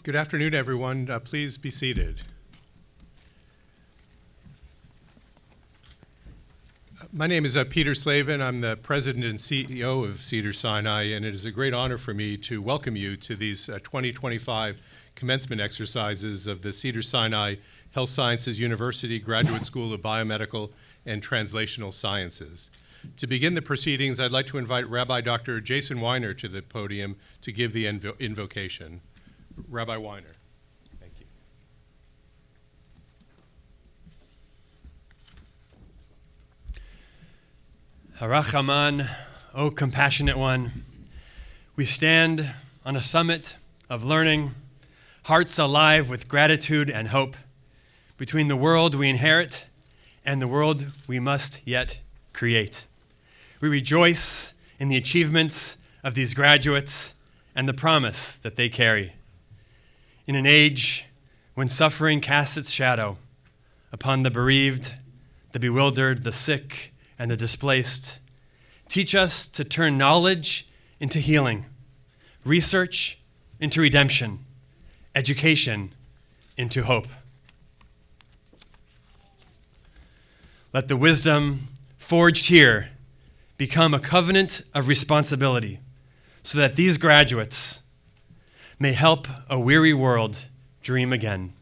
Good afternoon, everyone. Please be seated. My name is Peter Slavin. I'm the president and CEO of Cedars-Sinai, and it is a great honor for me to welcome you to these 2025 commencement exercises of the Cedars-Sinai Health Sciences University Graduate School of Biomedical and Translational Sciences. To begin the proceedings, I'd like to invite Rabbi Dr. Jason Weiner to the podium to give the invocation. Rabbi Weiner. Thank you. Harachaman, O compassionate one, we stand on a summit of learning, hearts alive with gratitude and hope, between the world we inherit and the world we must yet create. We rejoice in the achievements of these graduates and the promise that they carry. In an age when suffering casts its shadow upon the bereaved, the bewildered, the sick, and the displaced, teach us to turn knowledge into healing, research into redemption, education into hope. Let the wisdom forged here become a covenant of responsibility so that these graduates may help a weary world dream again.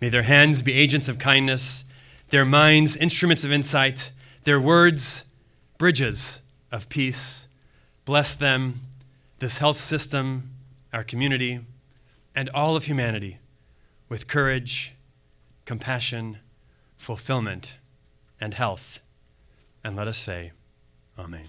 May their hands be agents of kindness, their minds instruments of insight, their words bridges of peace. Bless them, this health system, our community, and all of humanity with courage, compassion, fulfillment, and health. And let us say, Amen.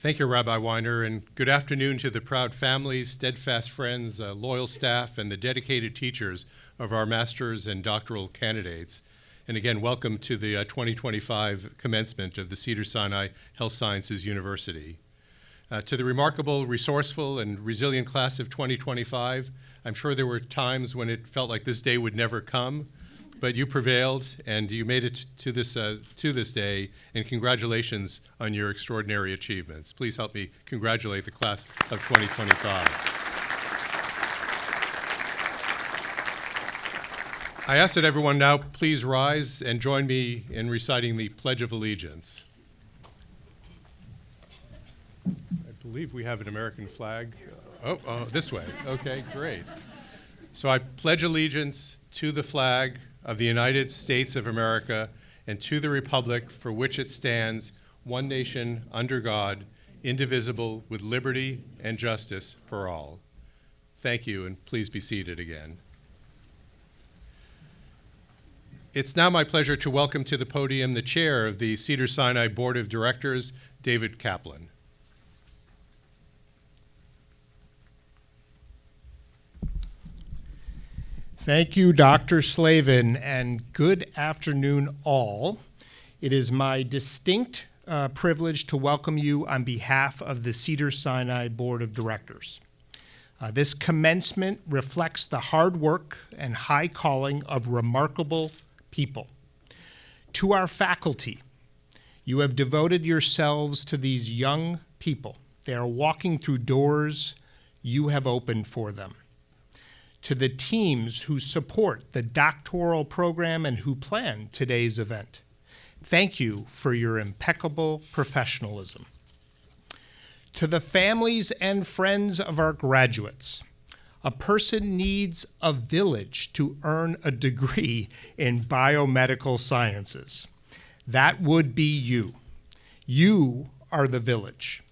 Thank you, Rabbi Weiner, and good afternoon to the proud families, steadfast friends, loyal staff, and the dedicated teachers of our master's and doctoral candidates. And again, welcome to the 2025 commencement of the Cedars-Sinai Health Sciences University. To the remarkable, resourceful, and resilient class of 2025, I'm sure there were times when it felt like this day would never come, but you prevailed and you made it to this day, and congratulations on your extraordinary achievements. Please help me congratulate the class of 2025. I ask that everyone now please rise and join me in reciting the Pledge of Allegiance. I believe we have an American flag. Oh, this way. Okay, great. So I pledge allegiance to the flag of the United States of America and to the republic for which it stands, one nation, under God, indivisible, with liberty and justice for all. Thank you, and please be seated again. It's now my pleasure to welcome to the podium the chair of the Cedars-Sinai Board of Directors, David Kaplan. Thank you, Dr. Slavin, and good afternoon, all. It is my distinct privilege to welcome you on behalf of the Cedars-Sinai Board of Directors. This commencement reflects the hard work and high calling of remarkable people. To our faculty, you have devoted yourselves to these young people. They are walking through doors you have opened for them. To the teams who support the doctoral program and who plan today's event, thank you for your impeccable professionalism. To the families and friends of our graduates, a person needs a village to earn a degree in biomedical sciences. That would be you. You are the village.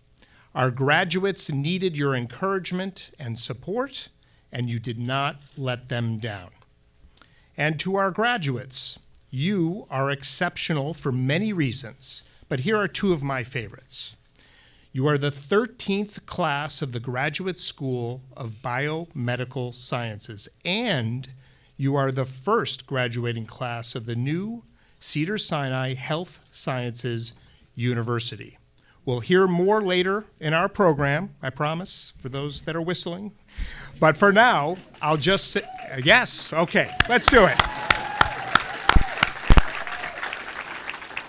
Our graduates needed your encouragement and support, and you did not let them down. And to our graduates, you are exceptional for many reasons, but here are two of my favorites. You are the 13th class of the Graduate School of Biomedical Sciences, and you are the first graduating class of the new Cedars-Sinai Health Sciences University. We'll hear more later in our program, I promise, for those that are whistling. But for now, I'll just say, yes, okay, let's do it.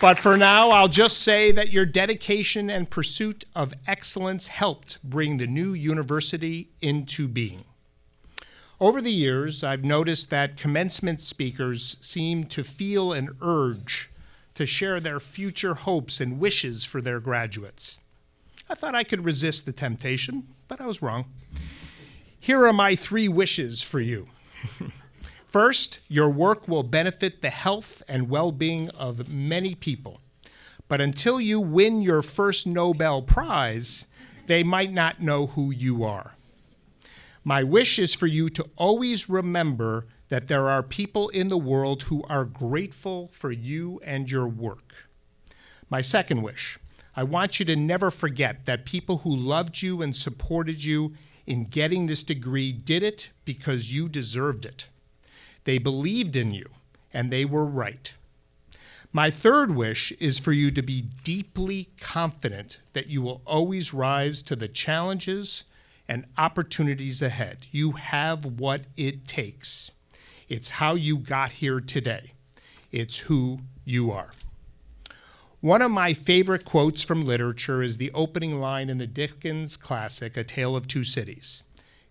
But for now, I'll just say that your dedication and pursuit of excellence helped bring the new university into being. Over the years, I've noticed that commencement speakers seem to feel an urge to share their future hopes and wishes for their graduates. I thought I could resist the temptation, but I was wrong. Here are my 3 wishes for you. First, your work will benefit the health and well-being of many people. But until you win your first Nobel Prize, they might not know who you are. My wish is for you to always remember that there are people in the world who are grateful for you and your work. My second wish, I want you to never forget that people who loved you and supported you in getting this degree did it because you deserved it. They believed in you, and they were right. My third wish is for you to be deeply confident that you will always rise to the challenges and opportunities ahead. You have what it takes. It's how you got here today. It's who you are. One of my favorite quotes from literature is the opening line in the Dickens classic, A Tale of Two Cities.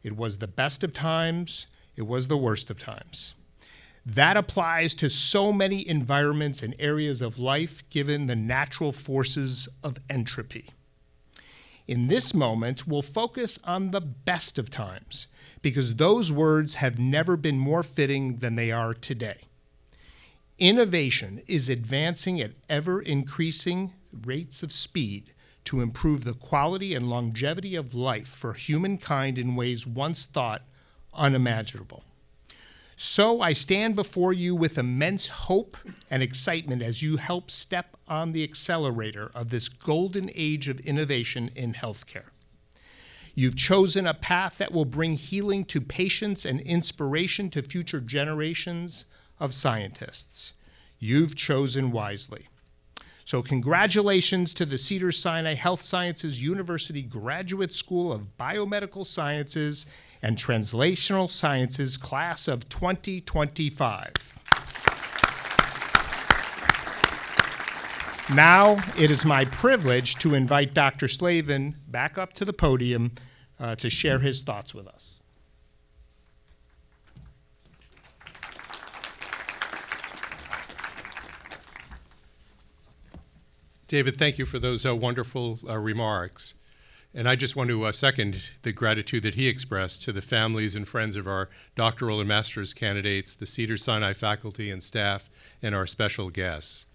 It was the best of times, it was the worst of times. That applies to so many environments and areas of life given the natural forces of entropy. In this moment, we'll focus on the best of times because those words have never been more fitting than they are today. Innovation is advancing at ever-increasing rates of speed to improve the quality and longevity of life for humankind in ways once thought unimaginable. So I stand before you with immense hope and excitement as you help step on the accelerator of this golden age of innovation in healthcare. You've chosen a path that will bring healing to patients and inspiration to future generations of scientists. You've chosen wisely. So congratulations to the Cedars-Sinai Health Sciences University Graduate School of Biomedical Sciences and Translational Sciences class of 2025. Now it is my privilege to invite Dr. Slavin back up to the podium to share his thoughts with us. David, thank you for those wonderful remarks. And I just want to second the gratitude that he expressed to the families and friends of our doctoral and master's candidates, the Cedars-Sinai faculty and staff, and our special guests.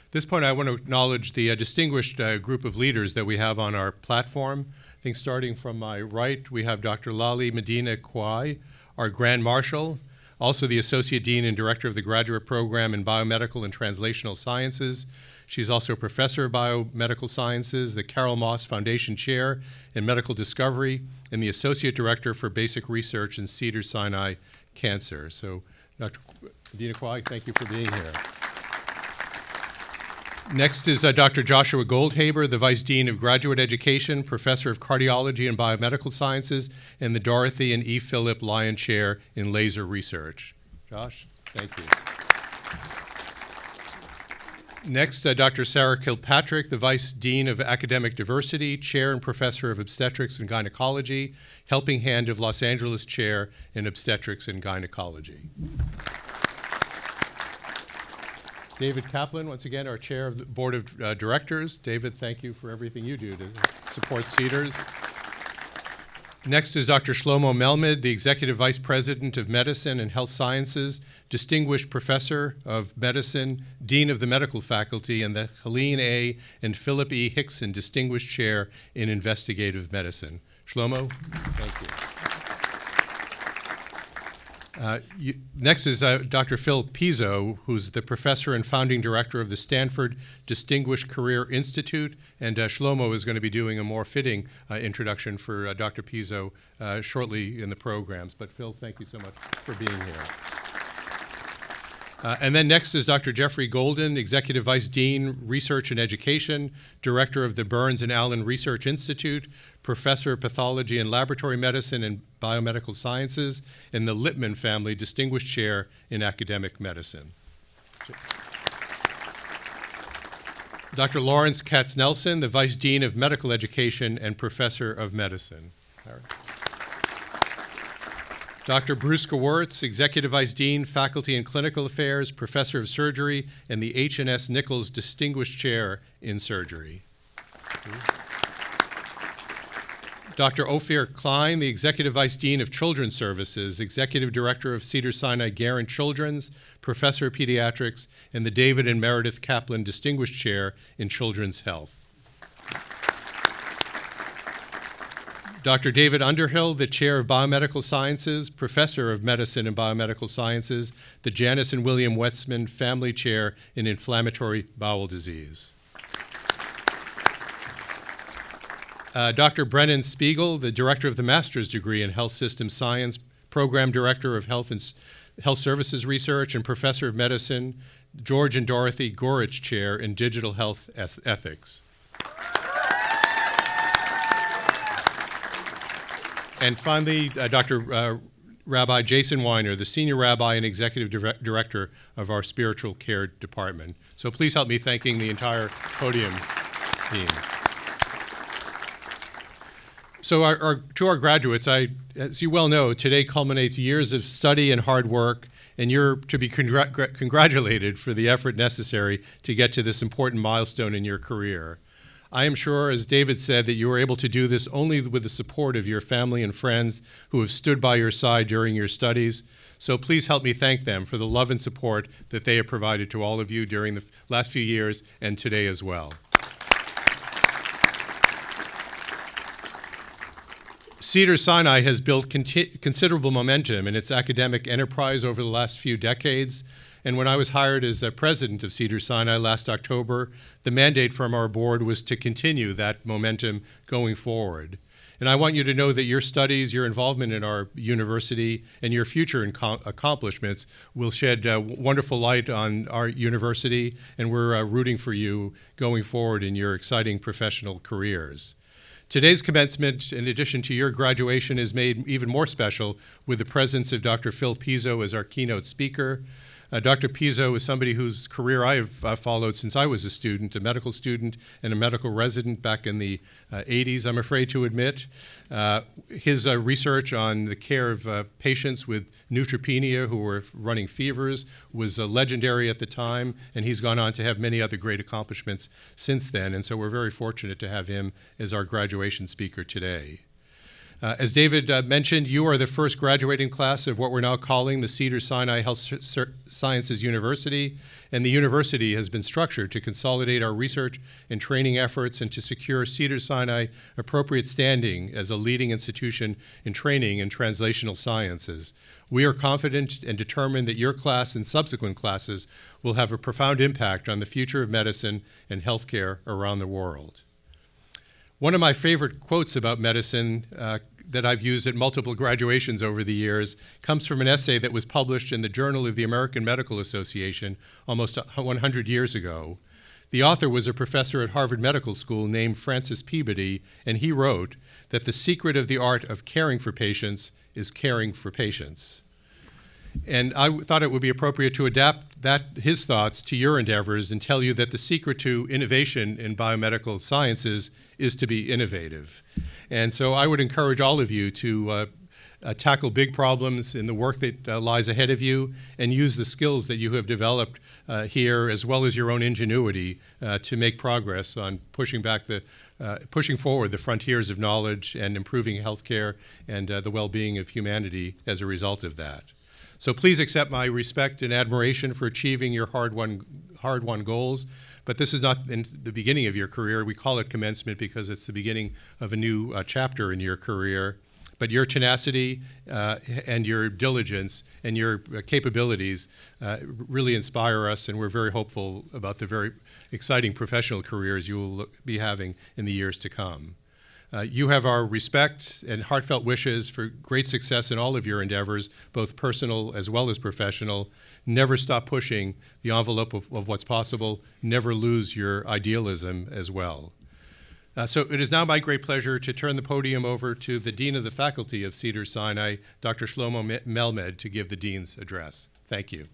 At this point, I want to acknowledge the distinguished group of leaders that we have on our platform. I think starting from my right, we have Dr. Lali Medina Kwai, our Grand Marshal, also the Associate Dean and Director of the Graduate Program in Biomedical and Translational Sciences. She's also a professor of biomedical sciences, the Carol Moss Foundation Chair in Medical Discovery, and the Associate Director for Basic Research in Cedars-Sinai Cancer. So, Dr. Medina Kwai, thank you for being here. Next is Dr. Joshua Goldhaber, the Vice Dean of Graduate Education, Professor of Cardiology and Biomedical Sciences, and the Dorothy and E. Philip Lyon Chair in Laser Research. Josh, thank you. Next, Dr. Sarah Kilpatrick, the Vice Dean of Academic Diversity, Chair and Professor of Obstetrics and Gynecology, Helping Hand of Los Angeles Chair in Obstetrics and Gynecology. David Kaplan, once again, our Chair of the Board of Directors. David, thank you for everything you do to support Cedars. Next is Dr. Shlomo Melmed, the Executive Vice President of Medicine and Health Sciences, Distinguished Professor of Medicine, Dean of the Medical Faculty, and the Helene A. and Philip E. Hickson Distinguished Chair in Investigative Medicine. Shlomo, thank you. Next is Dr. Phil Pizzo, who's the professor and founding director of the Stanford Distinguished Career Institute, and Shlomo is going to be doing a more fitting introduction for Dr. Pizzo shortly in the programs. But Phil, thank you so much for being here. And then next is Dr. Jeffrey Golden, Executive Vice Dean, Research and Education, Director of the Burns and Allen Research Institute, Professor of Pathology and Laboratory Medicine and Biomedical Sciences, and the Lippman Family Distinguished Chair in Academic Medicine. Dr. Lawrence Katz-Nelson, the Vice Dean of Medical Education and Professor of Medicine. Dr. Bruce Gewirtz, Executive Vice Dean, Faculty and Clinical Affairs, Professor of Surgery, and the H&S Nichols Distinguished Chair in Surgery. Dr. Ophir Klein, the Executive Vice Dean of Children's Services, Executive Director of Cedars-Sinai Guerin Children's, Professor of Pediatrics, and the David and Meredith Kaplan Distinguished Chair in Children's Health. Dr. David Underhill, the Chair of Biomedical Sciences, Professor of Medicine and Biomedical Sciences, the Janice and William Wetzman Family Chair in Inflammatory Bowel Disease. Dr. Brennan Spiegel, the Director of the Master's Degree in Health System Science, Program Director of Health Services Research, and Professor of Medicine, George and Dorothy Gorich Chair in Digital Health Ethics. And finally, Dr. Rabbi Jason Weiner, the Senior Rabbi and Executive Director of our Spiritual Care Department. So please help me thanking the entire podium team. So to our graduates, as you well know, today culminates years of study and hard work, and you're to be congratulated for the effort necessary to get to this important milestone in your career. I am sure, as David said, that you were able to do this only with the support of your family and friends who have stood by your side during your studies. So please help me thank them for the love and support that they have provided to all of you during the last few years and today as well. Cedars-Sinai has built considerable momentum in its academic enterprise over the last few decades. And when I was hired as president of Cedars-Sinai last October, the mandate from our board was to continue that momentum going forward. And I want you to know that your studies, your involvement in our university, and your future accomplishments will shed wonderful light on our university, and we're rooting for you going forward in your exciting professional careers. Today's commencement, in addition to your graduation, is made even more special with the presence of Dr. Phil Pizzo as our keynote speaker. Dr. Pizzo is somebody whose career I have followed since I was a student, a medical student and a medical resident back in the 80s, I'm afraid to admit. His research on the care of patients with neutropenia who were running fevers was legendary at the time, and he's gone on to have many other great accomplishments since then, and so we're very fortunate to have him as our graduation speaker today. As David mentioned, you are the first graduating class of what we're now calling the Cedars-Sinai Health Sciences University, and the university has been structured to consolidate our research and training efforts and to secure Cedars-Sinai appropriate standing as a leading institution in training in translational sciences. We are confident and determined that your class and subsequent classes will have a profound impact on the future of medicine and healthcare around the world. One of my favorite quotes about medicine that I've used at multiple graduations over the years comes from an essay that was published in the Journal of the American Medical Association almost 100 years ago. The author was a professor at Harvard Medical School named Francis Peabody, and he wrote that the secret of the art of caring for patients is caring for patients. And I thought it would be appropriate to adapt his thoughts to your endeavors and tell you that the secret to innovation in biomedical sciences is to be innovative. And so I would encourage all of you to tackle big problems in the work that lies ahead of you and use the skills that you have developed here, as well as your own ingenuity, to make progress on pushing forward the frontiers of knowledge and improving healthcare and the well-being of humanity as a result of that. So please accept my respect and admiration for achieving your hard-won goals. But this is not in the beginning of your career. We call it commencement because it's the beginning of a new chapter in your career. But your tenacity and your diligence and your capabilities really inspire us, and we're very hopeful about the very exciting professional careers you will be having in the years to come. You have our respect and heartfelt wishes for great success in all of your endeavors, both personal as well as professional. Never stop pushing the envelope of what's possible. Never lose your idealism as well. So it is now my great pleasure to turn the podium over to the Dean of the Faculty of Cedars-Sinai, Dr. Shlomo Melmed, to give the Dean's address. Thank you.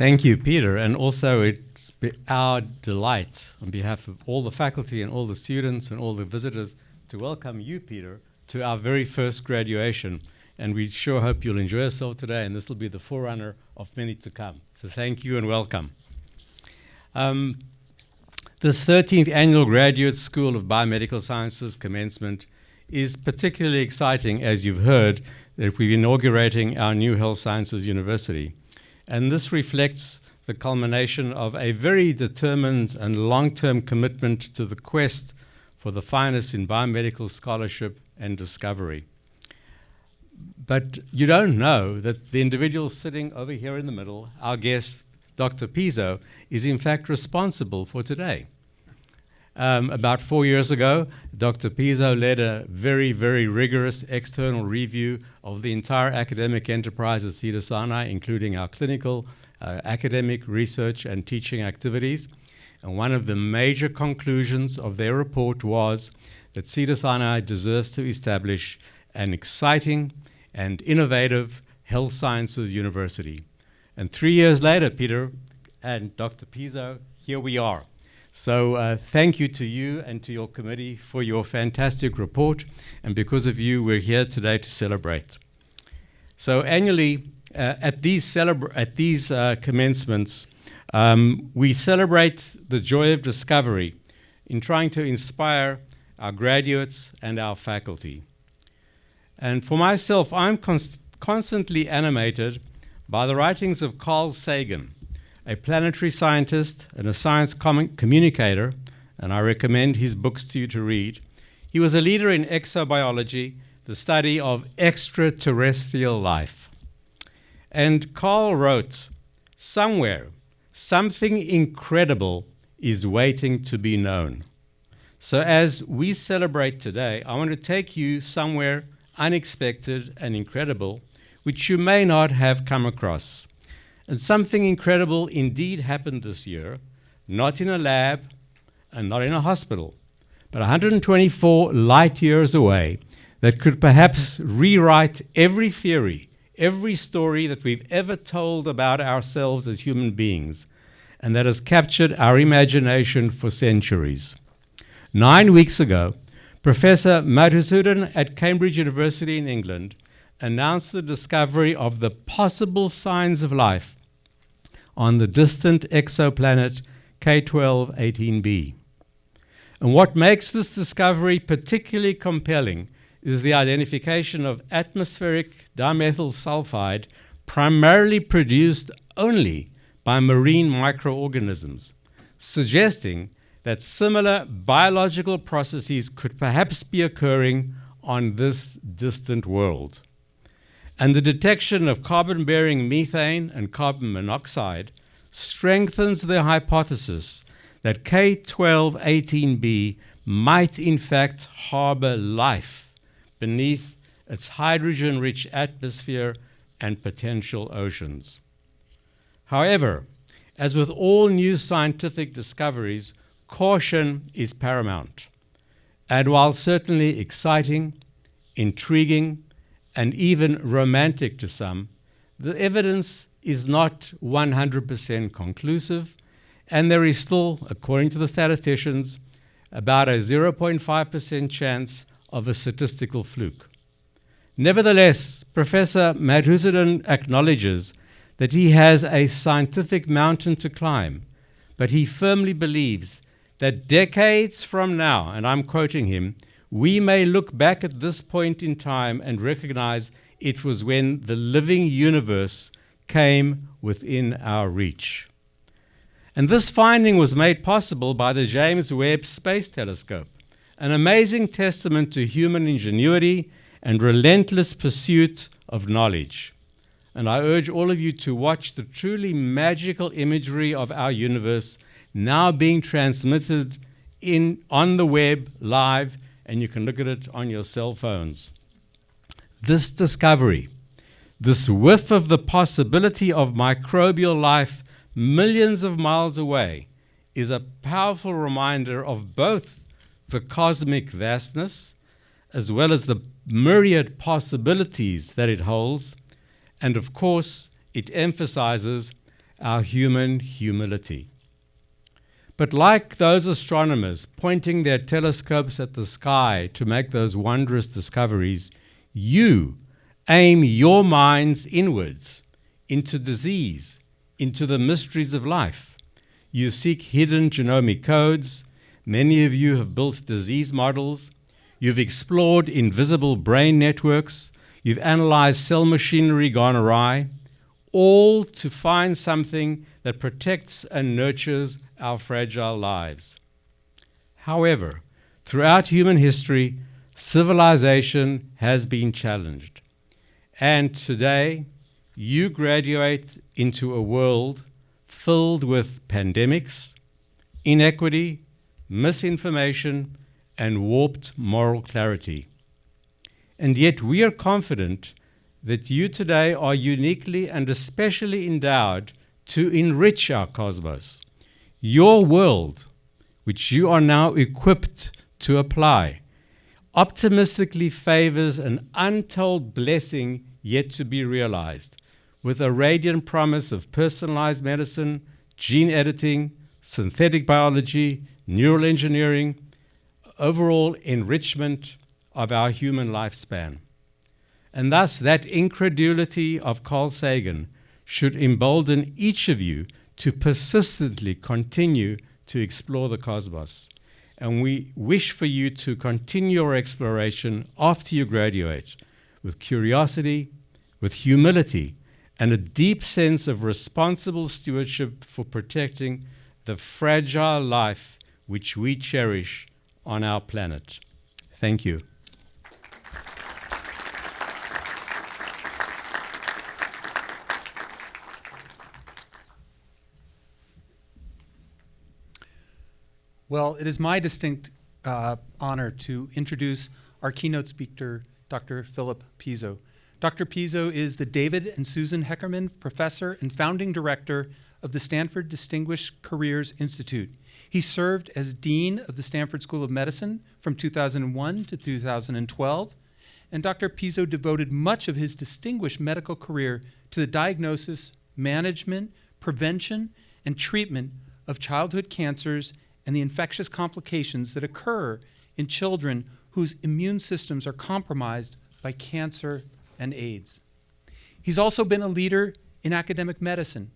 Thank you, Peter. And also, it's our delight on behalf of all the faculty and all the students and all the visitors to welcome you, Peter, to our very first graduation. And we sure hope you'll enjoy yourself today, and this will be the forerunner of many to come. So thank you and welcome. This 13th Annual Graduate School of Biomedical Sciences Commencement is particularly exciting, as you've heard, that we're inaugurating our new Health Sciences University. And this reflects the culmination of a very determined and long-term commitment to the quest for the finest in biomedical scholarship and discovery. But you don't know that the individual sitting over here in the middle, our guest, Dr. Pizzo, is in fact responsible for today. About 4 years ago, Dr. Pizzo led a very, very rigorous external review of the entire academic enterprise at Cedars-Sinai, including our clinical, academic, research, and teaching activities. And one of the major conclusions of their report was that Cedars-Sinai deserves to establish an exciting and innovative health sciences university. And 3 years later, Peter and Dr. Pizzo, here we are. So thank you to you and to your committee for your fantastic report. And because of you, we're here today to celebrate. So annually, at these commencements, we celebrate the joy of discovery in trying to inspire our graduates and our faculty. And for myself, I'm constantly animated by the writings of Carl Sagan, a planetary scientist and a science communicator, and I recommend his books to you to read. He was a leader in exobiology, the study of extraterrestrial life. And Carl wrote, "Somewhere, something incredible is waiting to be known." So as we celebrate today, I want to take you somewhere unexpected and incredible, which you may not have come across. And something incredible indeed happened this year, not in a lab and not in a hospital, but 124 light years away, that could perhaps rewrite every theory, every story that we've ever told about ourselves as human beings, and that has captured our imagination for centuries. 9 weeks ago, Professor Madhusudan at Cambridge University in England announced the discovery of the possible signs of life on the distant exoplanet K12-18b. And what makes this discovery particularly compelling is the identification of atmospheric dimethyl sulfide primarily produced only by marine microorganisms, suggesting that similar biological processes could perhaps be occurring on this distant world. And the detection of carbon-bearing methane and carbon monoxide strengthens the hypothesis that K12-18b might in fact harbor life beneath its hydrogen-rich atmosphere and potential oceans. However, as with all new scientific discoveries, caution is paramount. And while certainly exciting, intriguing, and even romantic to some, the evidence is not 100% conclusive, and there is still, according to the statisticians, about a 0.5% chance of a statistical fluke. Nevertheless, Professor Madhusudan acknowledges that he has a scientific mountain to climb, but he firmly believes that decades from now, and I'm quoting him, we may look back at this point in time and recognize it was when the living universe came within our reach. And this finding was made possible by the James Webb Space Telescope, an amazing testament to human ingenuity and relentless pursuit of knowledge. And I urge all of you to watch the truly magical imagery of our universe now being transmitted on the web live, and you can look at it on your cell phones. This discovery, this whiff of the possibility of microbial life millions of miles away, is a powerful reminder of both the cosmic vastness as well as the myriad possibilities that it holds. And of course, it emphasizes our human humility. But like those astronomers pointing their telescopes at the sky to make those wondrous discoveries, you aim your minds inwards into disease, into the mysteries of life. You seek hidden genomic codes. Many of you have built disease models. You've explored invisible brain networks. You've analyzed cell machinery gone awry, all to find something that protects and nurtures our fragile lives. However, throughout human history, civilization has been challenged. And today, you graduate into a world filled with pandemics, inequity, misinformation, and warped moral clarity. And yet we are confident that you today are uniquely and especially endowed to enrich our cosmos. Your world, which you are now equipped to apply, optimistically favors an untold blessing yet to be realized, with a radiant promise of personalized medicine, gene editing, synthetic biology, neural engineering, overall enrichment of our human lifespan. And thus, that incredulity of Carl Sagan should embolden each of you to persistently continue to explore the cosmos. And we wish for you to continue your exploration after you graduate with curiosity, with humility, and a deep sense of responsible stewardship for protecting the fragile life which we cherish on our planet. Thank you. Well, it is my distinct honor to introduce our keynote speaker, Dr. Philip Pizzo. Dr. Pizzo is the David and Susan Heckerman Professor and Founding Director of the Stanford Distinguished Careers Institute. He served as Dean of the Stanford School of Medicine from 2001 to 2012, and Dr. Pizzo devoted much of his distinguished medical career to the diagnosis, management, prevention, and treatment of childhood cancers and the infectious complications that occur in children whose immune systems are compromised by cancer and AIDS. He's also been a leader in academic medicine,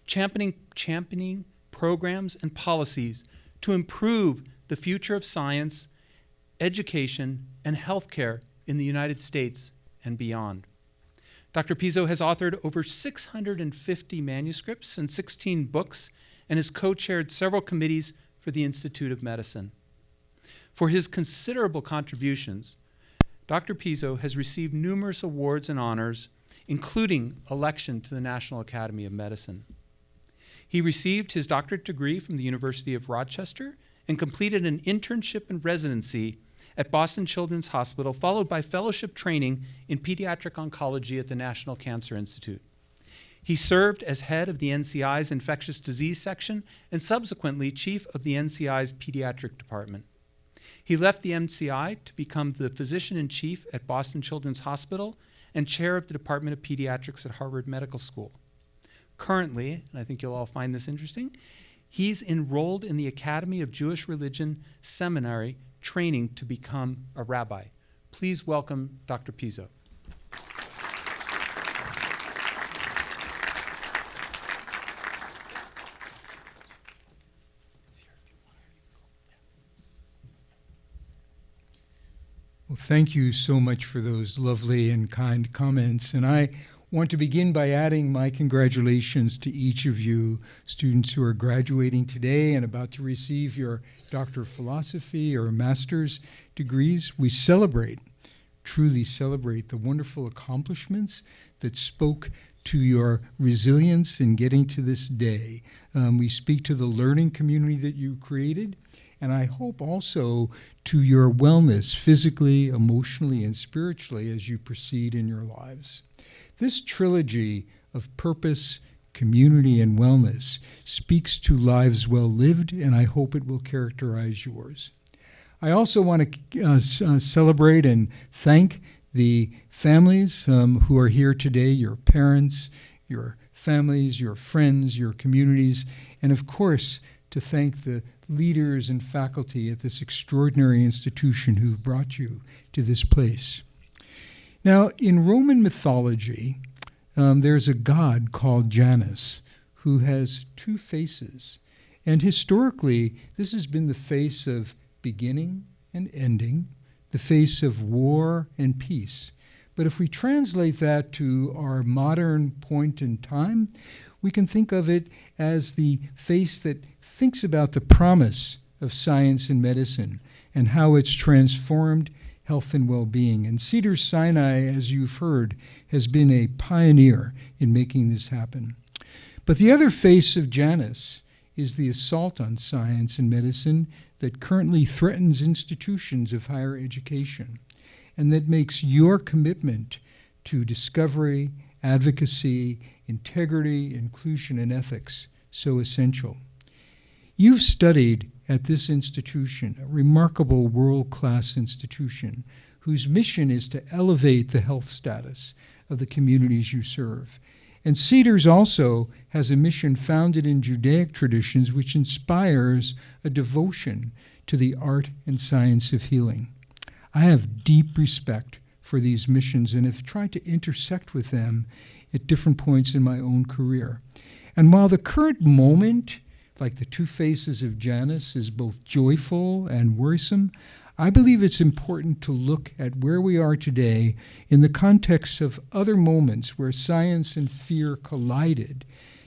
championing programs and policies to improve the future of science, education, and healthcare in the United States and beyond. Dr. Pizzo has authored over 650 manuscripts and 16 books and has co-chaired several committees for the Institute of Medicine. For his considerable contributions, Dr. Pizzo has received numerous awards and honors, including election to the National Academy of Medicine. He received his doctorate degree from the University of Rochester and completed an internship and residency at Boston Children's Hospital, followed by fellowship training in pediatric oncology at the National Cancer Institute. He served as head of the NCI's infectious disease section and subsequently chief of the NCI's pediatric department. He left the NCI to become the physician-in-chief at Boston Children's Hospital and chair of the Department of Pediatrics at Harvard Medical School. Currently, and I think you'll all find this interesting, he's enrolled in the Academy of Jewish Religion Seminary training to become a rabbi. Please welcome Dr. Pizzo. Well, thank you so much for those lovely and kind comments. And I want to begin by adding my congratulations to each of you, students who are graduating today and about to receive your Doctor of Philosophy or Master's degrees. We celebrate, truly celebrate the wonderful accomplishments that spoke to your resilience in getting to this day. We speak to the learning community that you created, and I hope also to your wellness physically, emotionally, and spiritually as you proceed in your lives. This trilogy of purpose, community, and wellness speaks to lives well lived, and I hope it will characterize yours. I also want to celebrate and thank the families who are here today, your parents, your families, your friends, your communities, and of course, to thank the leaders and faculty at this extraordinary institution who've brought you to this place. Now, in Roman mythology, there's a god called Janus who has two faces. And historically, this has been the face of beginning and ending, the face of war and peace. But if we translate that to our modern point in time, we can think of it as the face that thinks about the promise of science and medicine and how it's transformed health and well-being. And Cedars-Sinai, as you've heard, has been a pioneer in making this happen. But the other face of Janus is the assault on science and medicine that currently threatens institutions of higher education, and that makes your commitment to discovery, advocacy, integrity, inclusion, and ethics so essential. You've studied at this institution, a remarkable world-class institution whose mission is to elevate the health status of the communities you serve. And Cedars also has a mission founded in Judaic traditions which inspires a devotion to the art and science of healing. I have deep respect for these missions and have tried to intersect with them at different points in my own career. And while the current moment, like the two faces of Janus, is both joyful and worrisome, I believe it's important to look at where we are today in the context of other moments where science and fear collided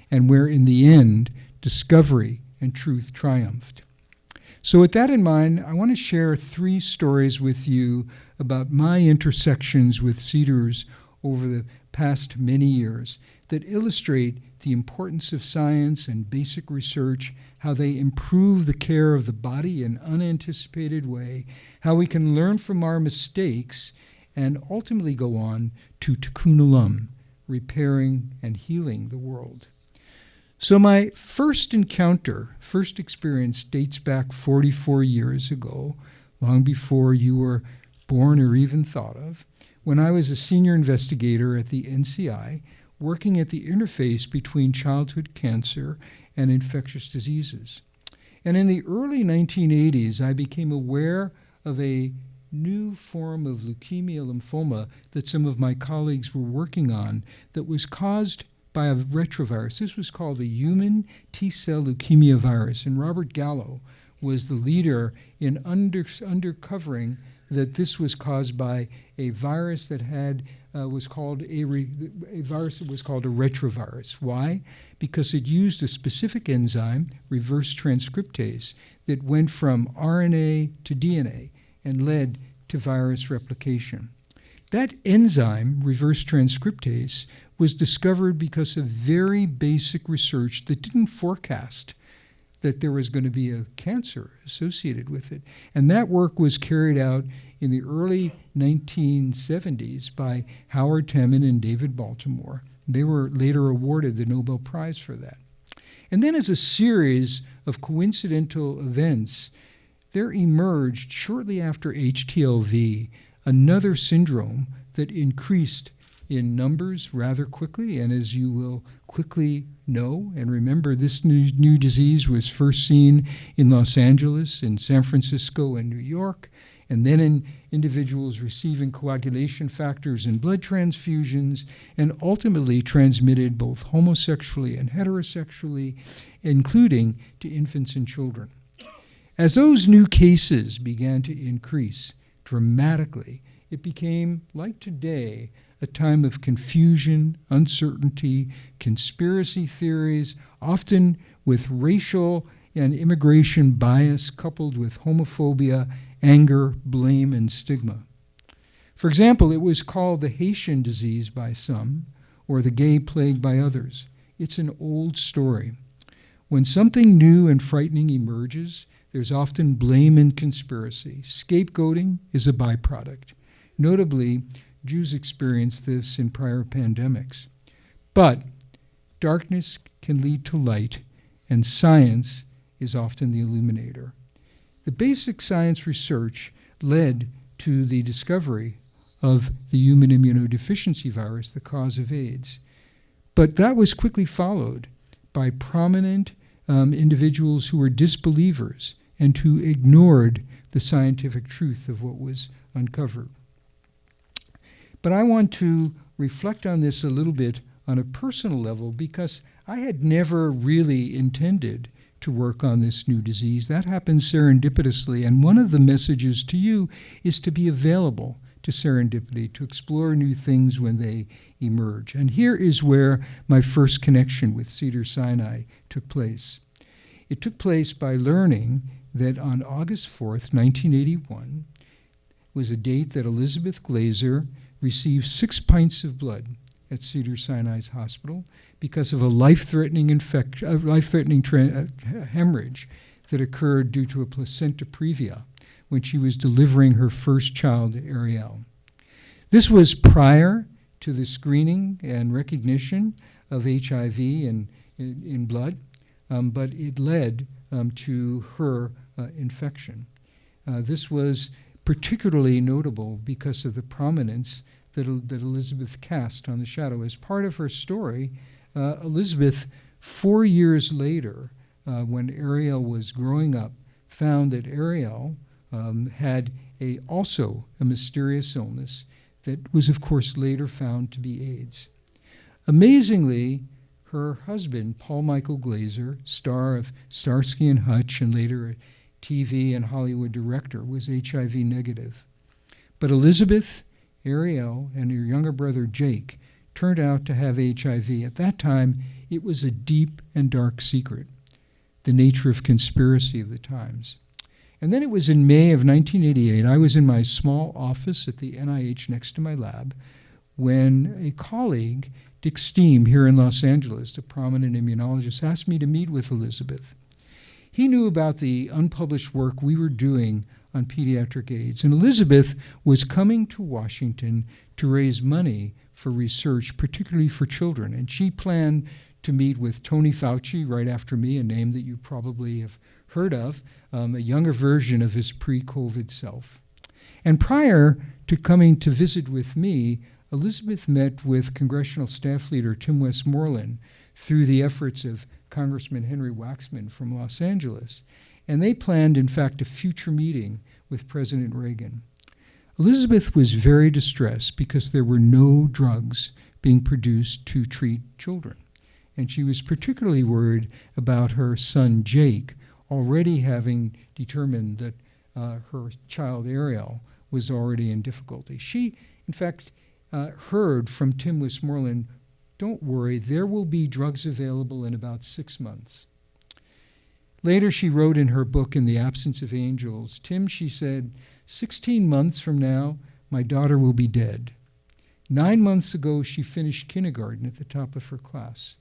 and where, in the end, discovery and truth triumphed. So with that in mind, I want to share 3 stories with you about my intersections with Cedars over the past many years that illustrate the importance of science and basic research, how they improve the care of the body in an unanticipated way, how we can learn from our mistakes, and ultimately go on to tikkun olam, repairing and healing the world. So my first experience dates back 44 years ago, long before you were born or even thought of, when I was a senior investigator at the NCI, working at the interface between childhood cancer and infectious diseases. And in the early 1980s, I became aware of a new form of lymphoma that some of my colleagues were working on that was caused by a retrovirus. This was called the human T-cell leukemia virus, and Robert Gallo was the leader in uncovering that this was caused by a virus that was called a retrovirus. Why? Because it used a specific enzyme, reverse transcriptase, that went from RNA to DNA and led to virus replication. That enzyme, reverse transcriptase, was discovered because of very basic research that didn't forecast that there was going to be a cancer associated with it. And that work was carried out in the early 1970s by Howard Temin and David Baltimore. They were later awarded the Nobel Prize for that. And then as a series of coincidental events, there emerged shortly after HTLV another syndrome that increased in numbers rather quickly, and as you will quickly know and remember, this new disease was first seen in Los Angeles, in San Francisco, and New York, and then in individuals receiving coagulation factors and blood transfusions, and ultimately transmitted both homosexually and heterosexually, including to infants and children. As those new cases began to increase dramatically, it became, like today, a time of confusion, uncertainty, conspiracy theories, often with racial and immigration bias coupled with homophobia, anger, blame, and stigma. For example, it was called the Haitian disease by some, or the gay plague by others. It's an old story. When something new and frightening emerges, there's often blame and conspiracy. Scapegoating is a byproduct. Notably, Jews experienced this in prior pandemics. But darkness can lead to light, and science is often the illuminator. The basic science research led to the discovery of the human immunodeficiency virus, the cause of AIDS. But that was quickly followed by prominent individuals who were disbelievers and who ignored the scientific truth of what was uncovered. But I want to reflect on this a little bit on a personal level because I had never really intended to work on this new disease. That happened serendipitously, and one of the messages to you is to be available to serendipity, to explore new things when they emerge. And here is where my first connection with Cedars-Sinai took place. It took place by learning that on August 4th, 1981, was a date that Elizabeth Glaser received 6 pints of blood at Cedars-Sinai's hospital because of a life-threatening hemorrhage that occurred due to a placenta previa when she was delivering her first child, Ariel. This was prior to the screening and recognition of HIV in blood, but it led to her infection. This was particularly notable because of the prominence that Elizabeth cast on the shadow. As part of her story, Elizabeth, 4 years later, when Ariel was growing up, found that Ariel had also a mysterious illness that was, of course, later found to be AIDS. Amazingly, her husband, Paul Michael Glaser, star of Starsky and Hutch and later a TV and Hollywood director, was HIV negative. But Elizabeth, Ariel, and her younger brother Jake turned out to have HIV. At that time, it was a deep and dark secret, the nature of conspiracy of the times. And then it was in May of 1988, I was in my small office at the NIH next to my lab, when a colleague, Dick Steam, here in Los Angeles, a prominent immunologist, asked me to meet with Elizabeth. He knew about the unpublished work we were doing on pediatric AIDS, and Elizabeth was coming to Washington to raise money for research, particularly for children, and she planned to meet with Tony Fauci right after me, a name that you probably have heard of, a younger version of his pre-COVID self. And prior to coming to visit with me, Elizabeth met with Congressional Staff Leader Tim Westmoreland through the efforts of Congressman Henry Waxman from Los Angeles, and they planned, in fact, a future meeting with President Reagan. Elizabeth was very distressed because there were no drugs being produced to treat children, and she was particularly worried about her son Jake, already having determined that her child Ariel was already in difficulty. She, in fact, heard from Tim Westmoreland, "Don't worry, there will be drugs available in about 6 months." Later, she wrote in her book, In the Absence of Angels, "Tim," she said, 16 months from now, my daughter will be dead. 9 months ago, she finished kindergarten at the top of her class.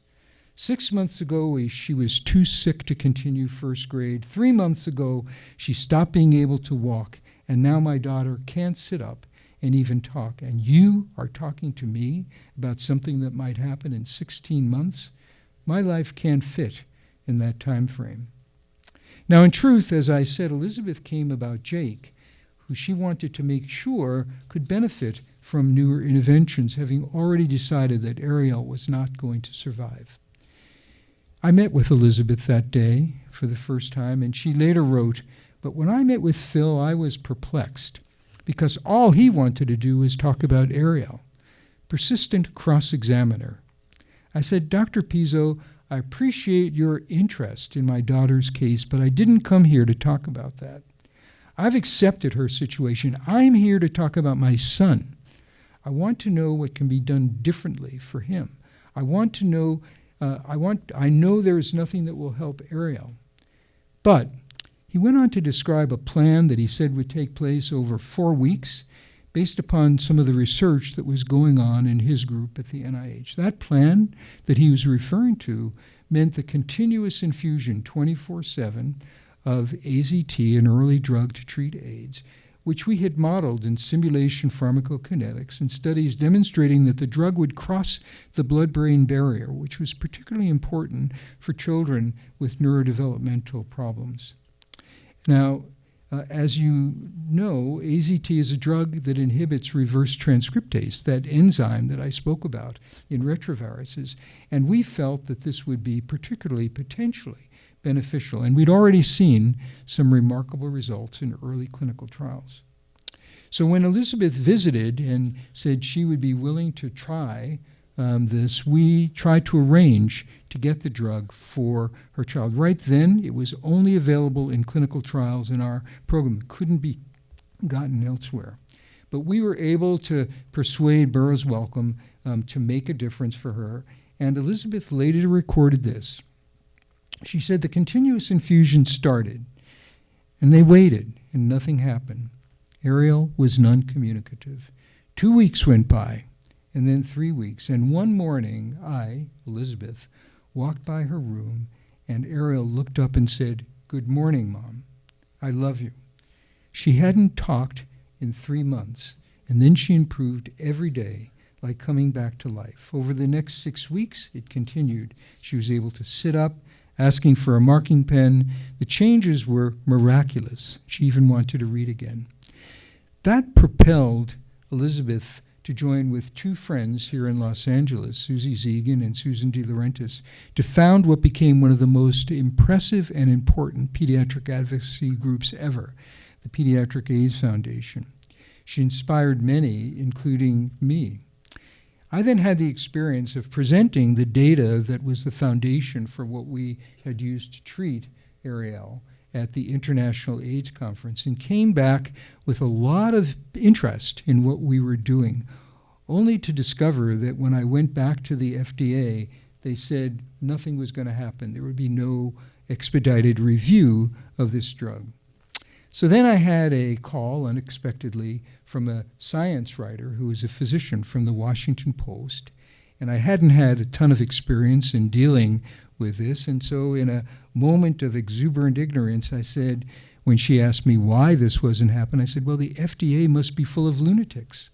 6 months ago, she was too sick to continue first grade. 3 months ago, she stopped being able to walk, and now my daughter can't sit up and even talk. And you are talking to me about something that might happen in 16 months? My life can't fit in that time frame. Now, in truth, as I said, Elizabeth came about Jake, who she wanted to make sure could benefit from newer interventions, having already decided that Ariel was not going to survive. I met with Elizabeth that day for the first time, and she later wrote, "But when I met with Phil, I was perplexed, because all he wanted to do was talk about Ariel. Persistent cross-examiner. I said, 'Dr. Pizzo, I appreciate your interest in my daughter's case, but I didn't come here to talk about that. I've accepted her situation. I'm here to talk about my son. I want to know what can be done differently for him. I want to know, I know there is nothing that will help Ariel.' But he went on to describe a plan that he said would take place over 4 weeks based upon some of the research that was going on in his group at the NIH. That plan that he was referring to meant the continuous infusion 24/7 of AZT, an early drug to treat AIDS, which we had modeled in simulation pharmacokinetics and studies demonstrating that the drug would cross the blood-brain barrier, which was particularly important for children with neurodevelopmental problems. Now, As you know, AZT is a drug that inhibits reverse transcriptase, that enzyme that I spoke about in retroviruses. And we felt that this would be particularly potentially beneficial. And we'd already seen some remarkable results in early clinical trials. So when Elizabeth visited and said she would be willing to try this, we tried to arrange to get the drug for her child. Right then, it was only available in clinical trials in our program. It couldn't be gotten elsewhere. But we were able to persuade Burroughs Wellcome to make a difference for her. And Elizabeth later recorded this. She said the continuous infusion started, and they waited, and nothing happened. Ariel was non-communicative. 2 weeks went by, and then 3 weeks. And one morning, I, Elizabeth, walked by her room, and Ariel looked up and said, "Good morning, Mom. I love you." She hadn't talked in 3 months, and then she improved every day, like coming back to life. Over the next 6 weeks, it continued. She was able to sit up, asking for a marking pen. The changes were miraculous. She even wanted to read again. That propelled Elizabeth to join with 2 friends here in Los Angeles, Susie Zegan and Susan De Laurentiis, to found what became one of the most impressive and important pediatric advocacy groups ever, the Pediatric AIDS Foundation. She inspired many, including me. I then had the experience of presenting the data that was the foundation for what we had used to treat Ariel at the International AIDS Conference, and came back with a lot of interest in what we were doing, only to discover that when I went back to the FDA, they said nothing was going to happen. There would be no expedited review of this drug. So then I had a call unexpectedly from a science writer who was a physician from the Washington Post, and I hadn't had a ton of experience in dealing with this, and so in a moment of exuberant ignorance, I said, when she asked me why this wasn't happening, I said, well, the FDA must be full of lunatics.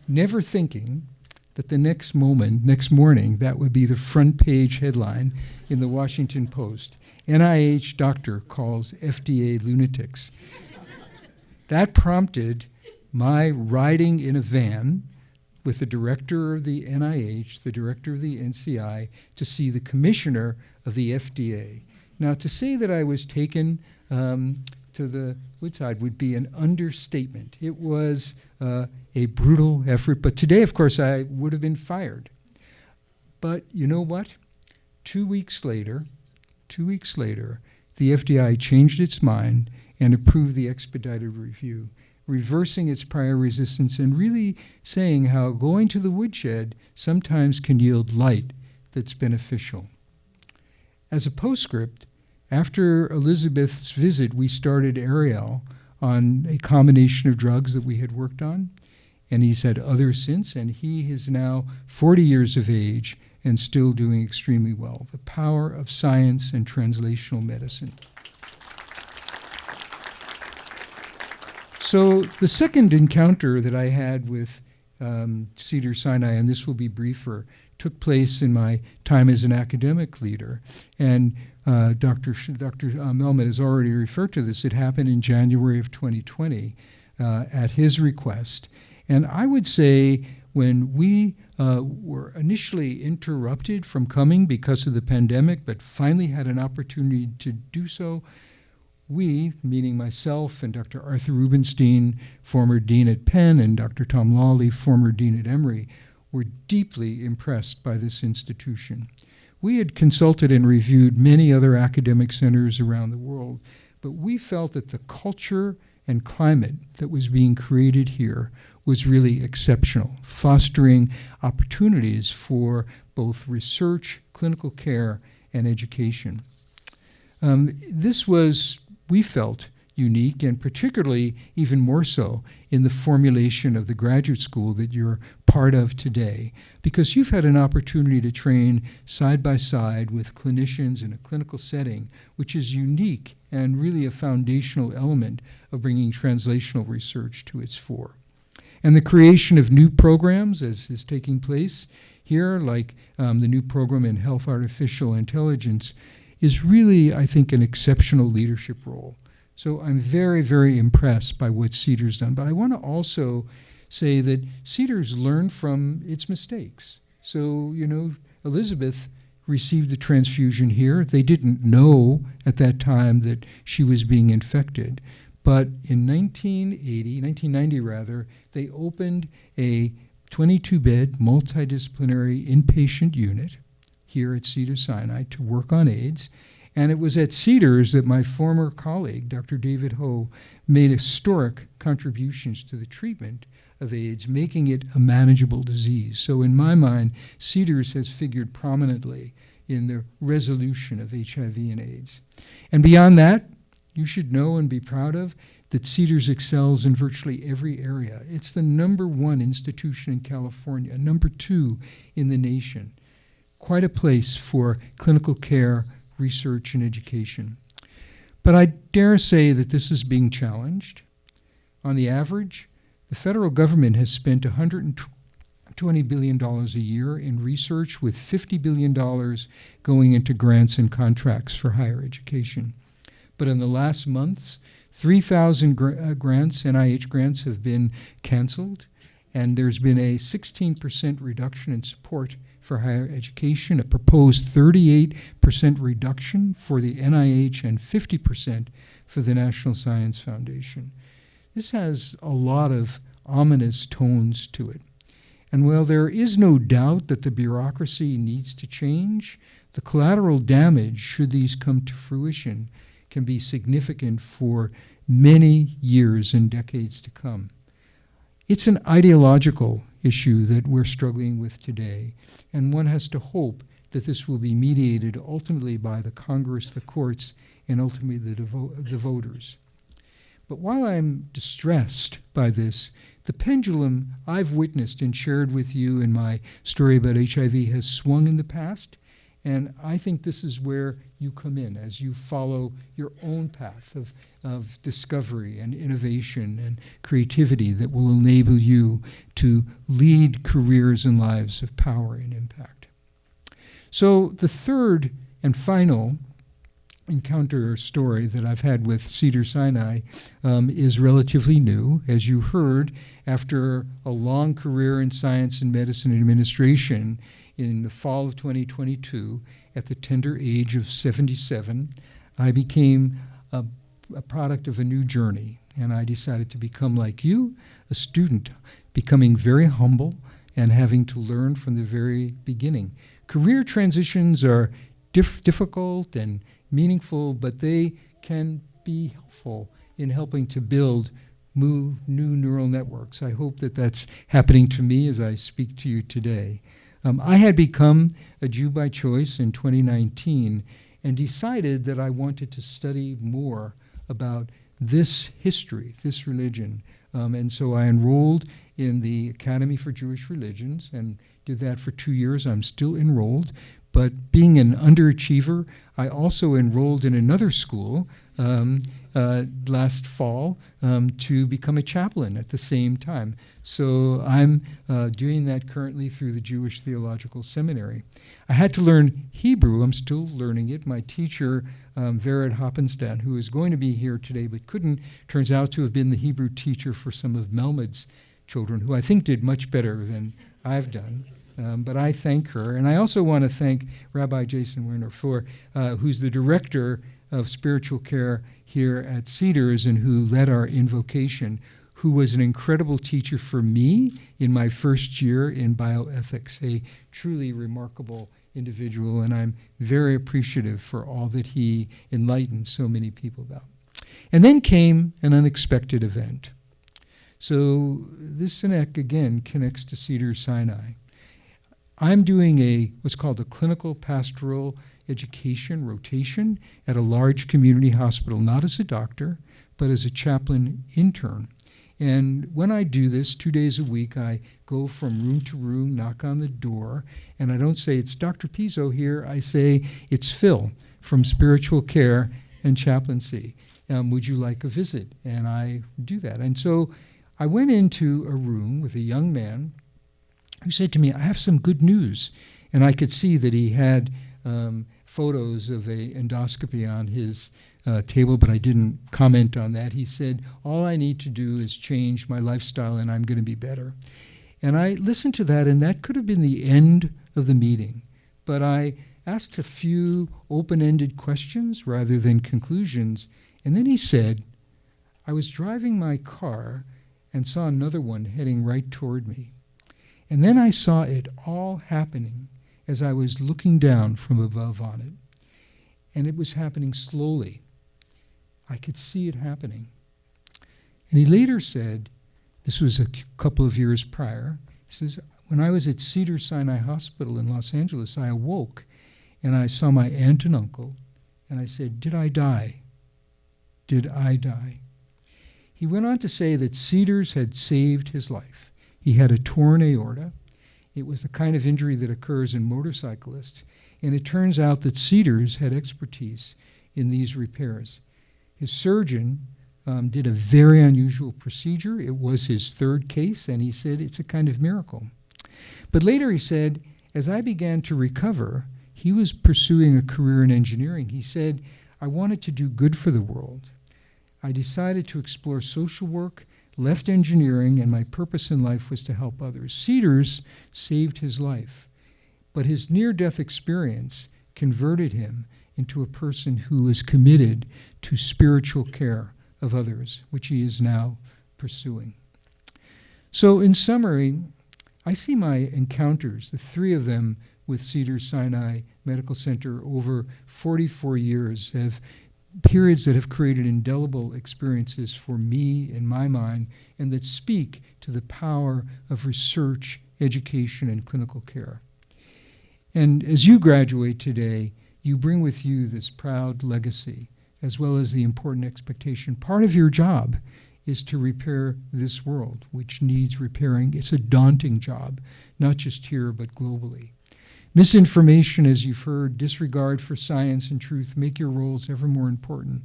Never thinking that the next morning, that would be the front page headline in the Washington Post. NIH doctor calls FDA lunatics. That prompted my riding in a van with the director of the NIH, the director of the NCI, to see the commissioner of the FDA. Now, to say that I was taken to the woodside would be an understatement. It was a brutal effort, but today, of course, I would have been fired. But you know what? 2 weeks later, the FDA changed its mind and approved the expedited review, reversing its prior resistance and really saying how going to the woodshed sometimes can yield light that's beneficial. As a postscript, after Elizabeth's visit, we started Ariel on a combination of drugs that we had worked on, and he's had others since, and he is now 40 years of age and still doing extremely well. The power of science and translational medicine. So the second encounter that I had with Cedars-Sinai, and this will be briefer, took place in my time as an academic leader. And Dr. Melman has already referred to this. It happened in January of 2020 at his request. And I would say when we were initially interrupted from coming because of the pandemic, but finally had an opportunity to do so, we, meaning myself and Dr. Arthur Rubenstein, former dean at Penn, and Dr. Tom Lawley, former dean at Emory, were deeply impressed by this institution. We had consulted and reviewed many other academic centers around the world, but we felt that the culture and climate that was being created here was really exceptional, fostering opportunities for both research, clinical care, and education. This was, we felt, unique, and particularly even more so in the formulation of the graduate school that you're part of today, because you've had an opportunity to train side by side with clinicians in a clinical setting, which is unique and really a foundational element of bringing translational research to its fore. And the creation of new programs, as is taking place here, like the new program in health artificial intelligence, is really, I think, an exceptional leadership role. So I'm very, very impressed by what Cedars done. But I want to also say that Cedars learned from its mistakes. So, Elizabeth received the transfusion here. They didn't know at that time that she was being infected. But in 1990 rather, they opened a 22-bed multidisciplinary inpatient unit here at Cedars-Sinai to work on AIDS. And it was at Cedars that my former colleague, Dr. David Ho, made historic contributions to the treatment of AIDS, making it a manageable disease. So in my mind, Cedars has figured prominently in the resolution of HIV and AIDS. And beyond that, you should know and be proud of that Cedars excels in virtually every area. It's the #1 institution in California, #2 in the nation. Quite a place for clinical care, research, and education. But I dare say that this is being challenged. On the average, the federal government has spent $120 billion a year in research, with $50 billion going into grants and contracts for higher education. But in the last months, 3,000 grants, NIH grants, have been canceled, and there's been a 16% reduction in support for higher education, a proposed 38% reduction for the NIH, and 50% for the National Science Foundation. This has a lot of ominous tones to it. And while there is no doubt that the bureaucracy needs to change, the collateral damage, should these come to fruition, can be significant for many years and decades to come. It's an ideological issue that we're struggling with today, and one has to hope that this will be mediated ultimately by the Congress, the courts, and ultimately the voters. But while I'm distressed by this, the pendulum I've witnessed and shared with you in my story about HIV has swung in the past, and I think this is where you come in as you follow your own path of discovery and innovation and creativity that will enable you to lead careers and lives of power and impact. So the third and final encounter story that I've had with Cedars-Sinai is relatively new. As you heard, after a long career in science and medicine administration, in the fall of 2022, at the tender age of 77, I became a product of a new journey, and I decided to become like you, a student, becoming very humble and having to learn from the very beginning. Career transitions are difficult and meaningful, but they can be helpful in helping to build new neural networks. I hope that that's happening to me as I speak to you today. I had become a Jew by choice in 2019 and decided that I wanted to study more about this history, this religion. And so I enrolled in the Academy for Jewish Religions and did that for 2 years. I'm still enrolled. But being an underachiever, I also enrolled in another school last fall to become a chaplain at the same time. So I'm doing that currently through the Jewish Theological Seminary. I had to learn Hebrew. I'm still learning it. My teacher, Vered Hoppenstein, who is going to be here today but couldn't, turns out to have been the Hebrew teacher for some of Melmed's children, who I think did much better than I've done. But I thank her. And I also want to thank Rabbi Jason Werner, who's the director of spiritual care here at Cedars and who led our invocation, who was an incredible teacher for me in my first year in bioethics, a truly remarkable individual, and I'm very appreciative for all that he enlightened so many people about. And then came an unexpected event. So this again connects to Cedars-Sinai. I'm doing what's called a clinical pastoral education rotation at a large community hospital, not as a doctor, but as a chaplain intern. And when I do this 2 days a week, I go from room to room, knock on the door, and I don't say, "It's Dr. Pizzo here." I say, "It's Phil from Spiritual Care and Chaplaincy. Would you like a visit?" And I do that. And so I went into a room with a young man who said to me, "I have some good news." And I could see that he had photos of a endoscopy on his table, but I didn't comment on that. He said, all I need to do is change my lifestyle and I'm going to be better. And I listened to that, and that could have been the end of the meeting. But I asked a few open-ended questions rather than conclusions. And then he said, I was driving my car and saw another one heading right toward me. And then I saw it all happening as I was looking down from above on it. And it was happening slowly. I could see it happening. And he later said, this was a couple of years prior, he says, when I was at Cedars-Sinai Hospital in Los Angeles, I awoke and I saw my aunt and uncle, and I said, did I die? Did I die? He went on to say that Cedars had saved his life. He had a torn aorta. It was the kind of injury that occurs in motorcyclists, and it turns out that Cedars had expertise in these repairs. His surgeon did a very unusual procedure. It was his third case, and he said it's a kind of miracle. But later he said, as I began to recover, he was pursuing a career in engineering. He said, I wanted to do good for the world. I decided to explore social work, left engineering, and my purpose in life was to help others. Cedars saved his life, but his near-death experience converted him into a person who is committed to spiritual care of others, which he is now pursuing. So in summary, I see my encounters, the three of them with Cedars-Sinai Medical Center over 44 years, have periods that have created indelible experiences for me in my mind and that speak to the power of research, education, and clinical care. And as you graduate today, you bring with you this proud legacy, as well as the important expectation. Part of your job is to repair this world, which needs repairing. It's a daunting job, not just here, but globally. Misinformation, as you've heard, disregard for science and truth make your roles ever more important.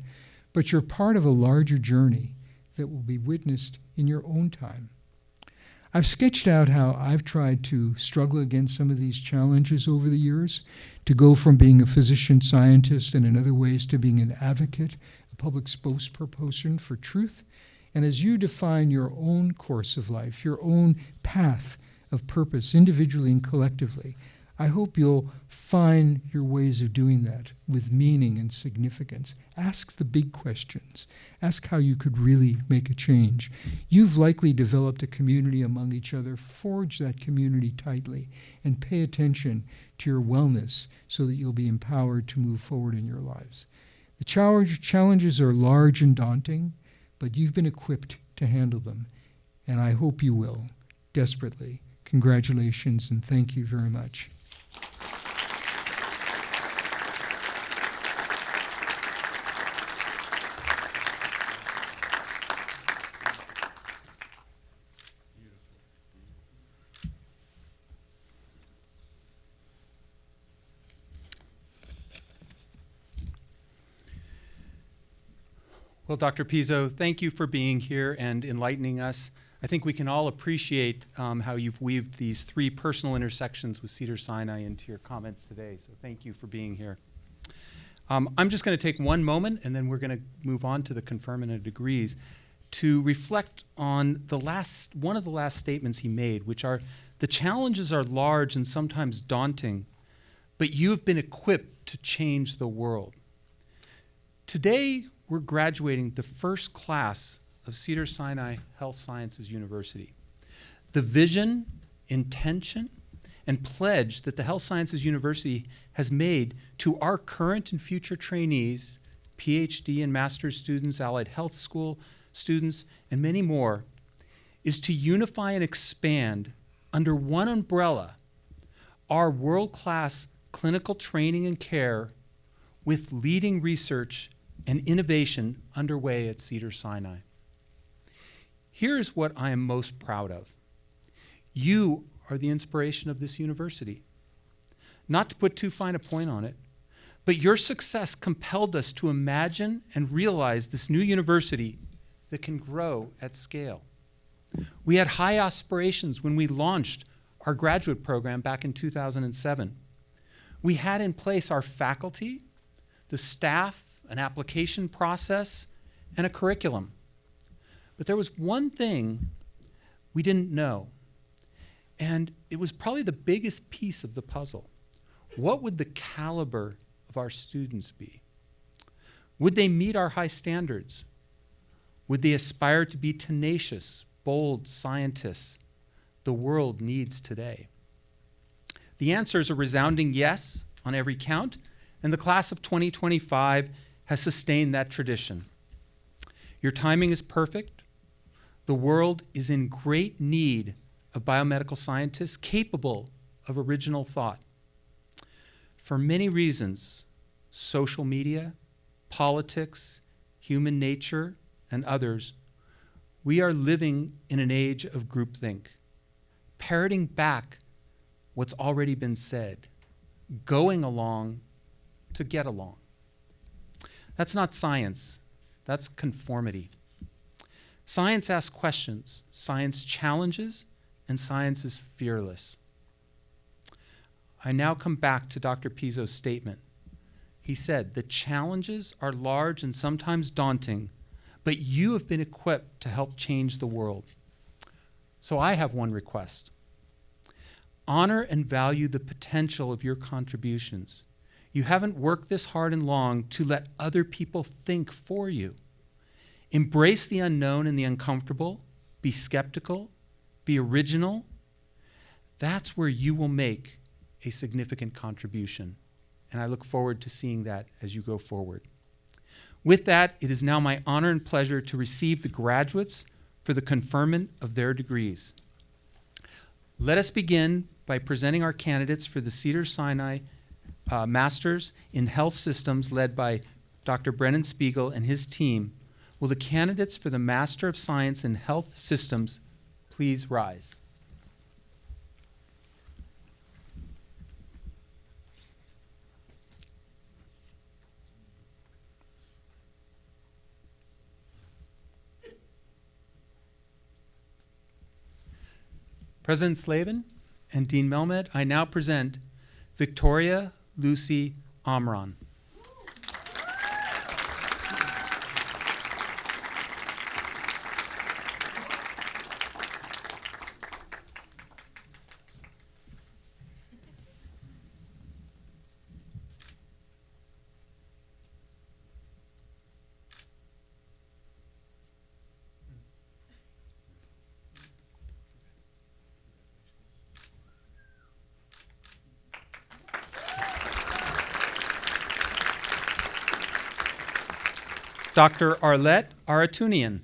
But you're part of a larger journey that will be witnessed in your own time. I've sketched out how I've tried to struggle against some of these challenges over the years, to go from being a physician scientist and in other ways to being an advocate, a public spokesperson for truth. And as you define your own course of life, your own path of purpose, individually and collectively, I hope you'll find your ways of doing that with meaning and significance. Ask the big questions. Ask how you could really make a change. You've likely developed a community among each other. Forge that community tightly and pay attention to your wellness so that you'll be empowered to move forward in your lives. The challenges are large and daunting, but you've been equipped to handle them, and I hope you will, desperately. Congratulations, and thank you very much. Well, Dr. Pizzo, thank you for being here and enlightening us. I think we can all appreciate how you've weaved these three personal intersections with Cedars-Sinai into your comments today. So thank you for being here. I'm just going to take one moment, and then we're going to move on to the conferment of degrees, to reflect on one of the last statements he made, which are, the challenges are large and sometimes daunting, but you have been equipped to change the world. Today, we're graduating the first class of Cedars-Sinai Health Sciences University. The vision, intention, and pledge that the Health Sciences University has made to our current and future trainees, PhD and master's students, allied health school students, and many more, is to unify and expand under one umbrella our world-class clinical training and care with leading research and innovation underway at Cedars-Sinai. Here's what I am most proud of. You are the inspiration of this university. Not to put too fine a point on it, but your success compelled us to imagine and realize this new university that can grow at scale. We had high aspirations when we launched our graduate program back in 2007. We had in place our faculty, the staff an application process, and a curriculum. But there was one thing we didn't know, and it was probably the biggest piece of the puzzle. What would the caliber of our students be? Would they meet our high standards? Would they aspire to be tenacious, bold scientists the world needs today? The answer is a resounding yes on every count, and the class of 2025 has sustained that tradition. Your timing is perfect. The world is in great need of biomedical scientists capable of original thought. For many reasons, social media, politics, human nature, and others, we are living in an age of groupthink, parroting back what's already been said, going along to get along. That's not science, that's conformity. Science asks questions, science challenges, and science is fearless. I now come back to Dr. Pizzo's statement. He said, the challenges are large and sometimes daunting, but you have been equipped to help change the world. So I have one request. Honor and value the potential of your contributions. You haven't worked this hard and long to let other people think for you. Embrace the unknown and the uncomfortable. Be skeptical. Be original. That's where you will make a significant contribution. And I look forward to seeing that as you go forward. With that, it is now my honor and pleasure to receive the graduates for the conferment of their degrees. Let us begin by presenting our candidates for the Cedars-Sinai Masters in Health Systems led by Dr. Brennan Spiegel and his team. Will the candidates for the Master of Science in Health Systems please rise? President Slavin and Dean Melmed, I now present Victoria Lucy Amran. Dr. Arlette Aratunian.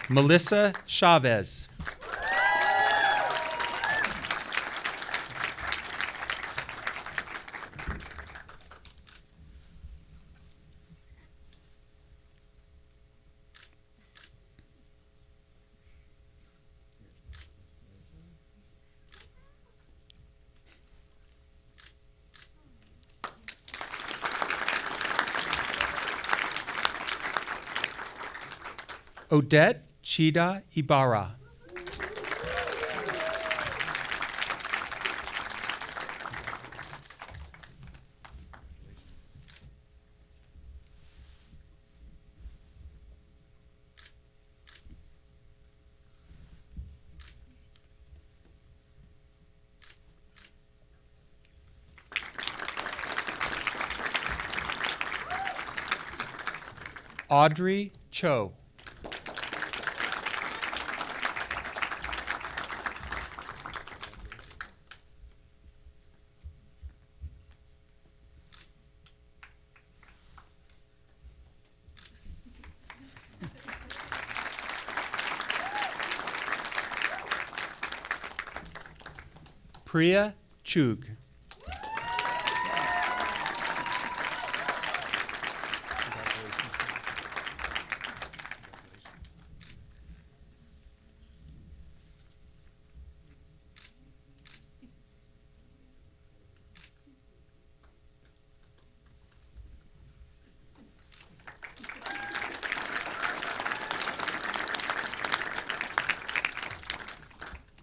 Melissa Chavez. Odette Chida Ibarra. Audrey Cho. Priya Chug.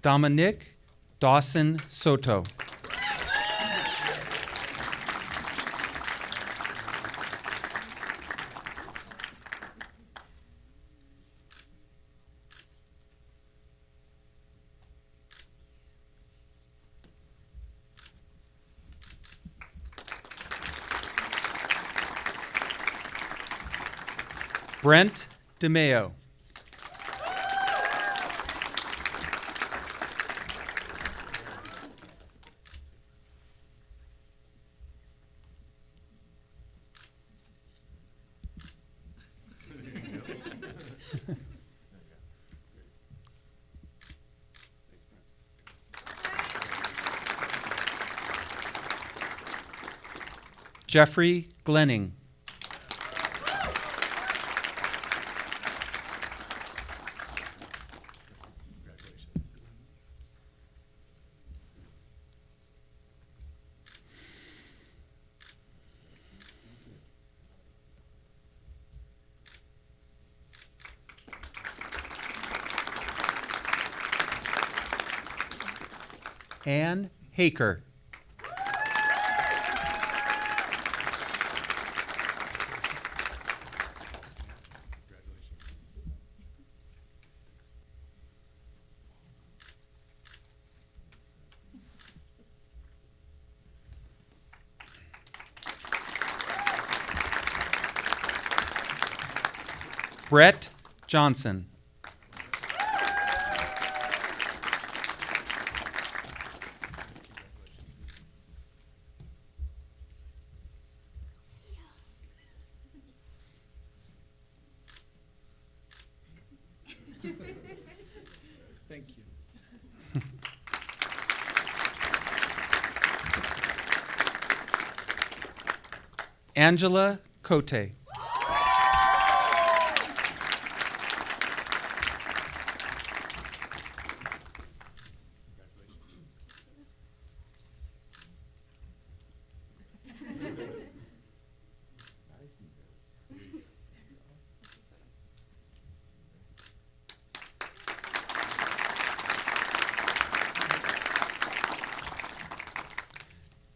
Dominic Dawson Soto. Brent DeMeo. Jeffrey Glenning. Ann Haker. Brett Johnson. Thank you. Angela Cote.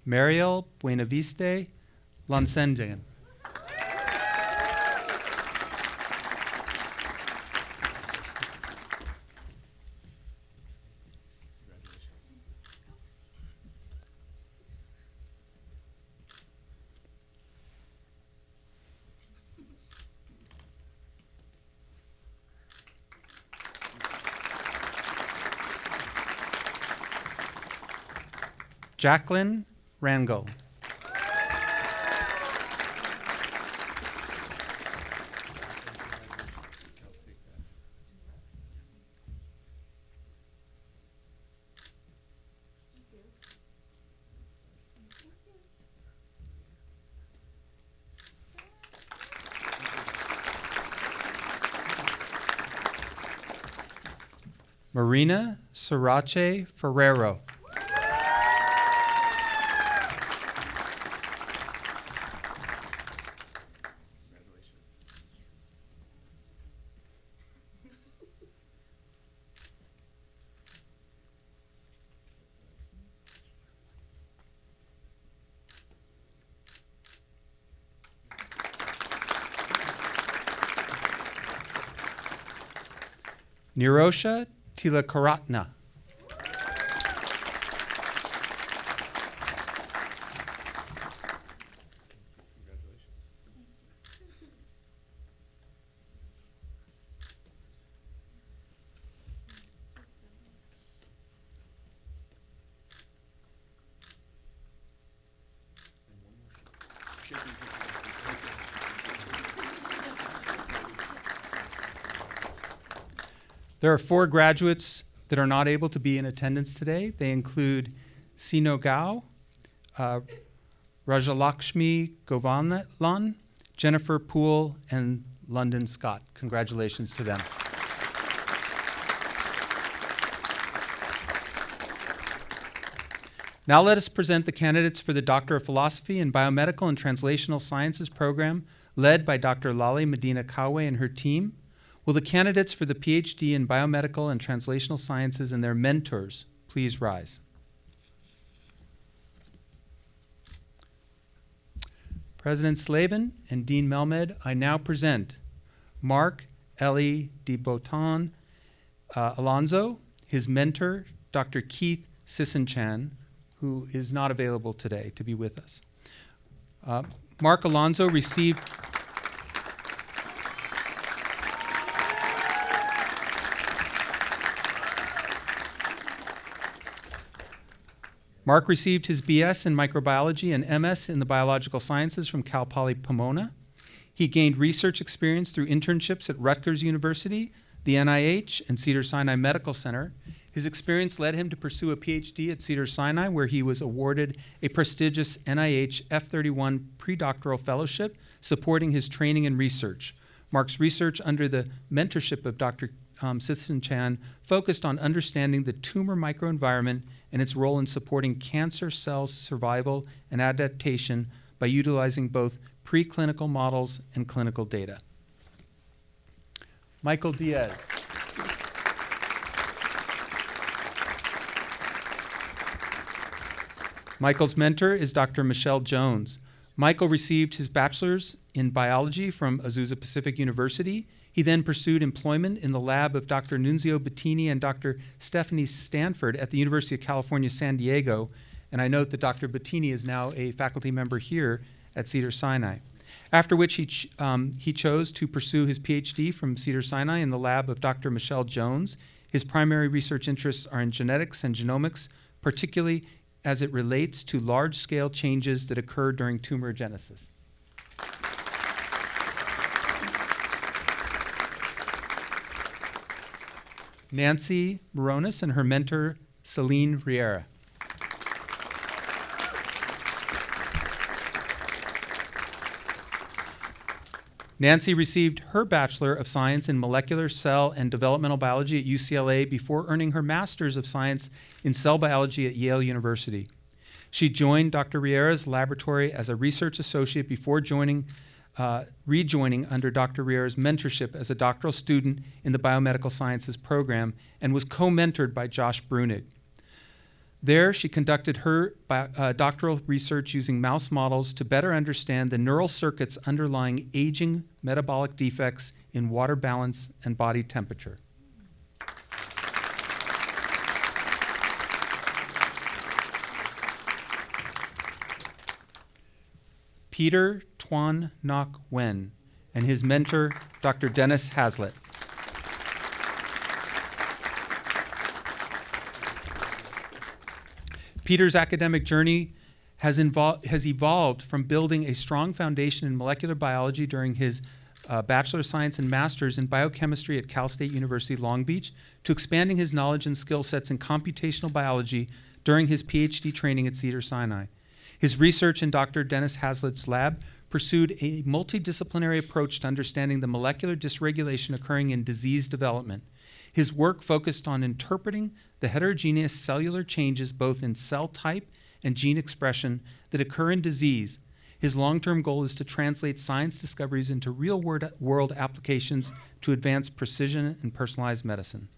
Mariel Buenaviste Lansenden. Jacqueline Rangel. Marina Sirache Ferrero. Nirosha Tilakaratna. There are 4 graduates that are not able to be in attendance today. They include Sino Gao, Rajalakshmi Govanlan, Jennifer Poole, and London Scott. Congratulations to them. Now let us present the candidates for the Doctor of Philosophy in Biomedical and Translational Sciences program, led by Dr. Lali Medina Kawe and her team. Will the candidates for the PhD in Biomedical and Translational Sciences and their mentors please rise? President Slavin and Dean Melmed, I now present Mark Ellie de Botan Alonso, his mentor, Dr. Keith Sisson-Chan, who is not available today to be with us. Mark Alonso received his BS in microbiology and MS in the biological sciences from Cal Poly Pomona. He gained research experience through internships at Rutgers University, the NIH, and Cedars-Sinai Medical Center. His experience led him to pursue a PhD at Cedars-Sinai, where he was awarded a prestigious NIH F31 predoctoral fellowship supporting his training and research. Mark's research under the mentorship of Dr. Sisson-Chan focused on understanding the tumor microenvironment and its role in supporting cancer cell survival and adaptation by utilizing both preclinical models and clinical data. Michael Diaz. Michael's mentor is Dr. Michelle Jones. Michael received his bachelor's in biology from Azusa Pacific University. He then pursued employment in the lab of Dr. Nunzio Bettini and Dr. Stephanie Stanford at the University of California, San Diego. And I note that Dr. Bettini is now a faculty member here at Cedars-Sinai. After which he chose to pursue his PhD from Cedars-Sinai in the lab of Dr. Michelle Jones. His primary research interests are in genetics and genomics, particularly as it relates to large-scale changes that occur during tumorigenesis. Nancy Moronis and her mentor, Celine Riera. Nancy received her Bachelor of Science in Molecular, Cell, and Developmental Biology at UCLA before earning her Master's of Science in Cell Biology at Yale University. She joined Dr. Riera's laboratory as a research associate before rejoining under Dr. Riera's mentorship as a doctoral student in the Biomedical Sciences program and was co-mentored by Josh Brunig. There, she conducted her doctoral research using mouse models to better understand the neural circuits underlying aging metabolic defects in water balance and body temperature. Peter Tuan Ngoc Wen and his mentor, Dr. Dennis Hazlitt. Peter's academic journey has evolved from building a strong foundation in molecular biology during his Bachelor of Science and Master's in Biochemistry at Cal State University, Long Beach, to expanding his knowledge and skill sets in computational biology during his PhD training at Cedars-Sinai. His research in Dr. Dennis Hazlitt's lab pursued a multidisciplinary approach to understanding the molecular dysregulation occurring in disease development. His work focused on interpreting the heterogeneous cellular changes both in cell type and gene expression that occur in disease. His long-term goal is to translate science discoveries into real-world applications to advance precision and personalized medicine.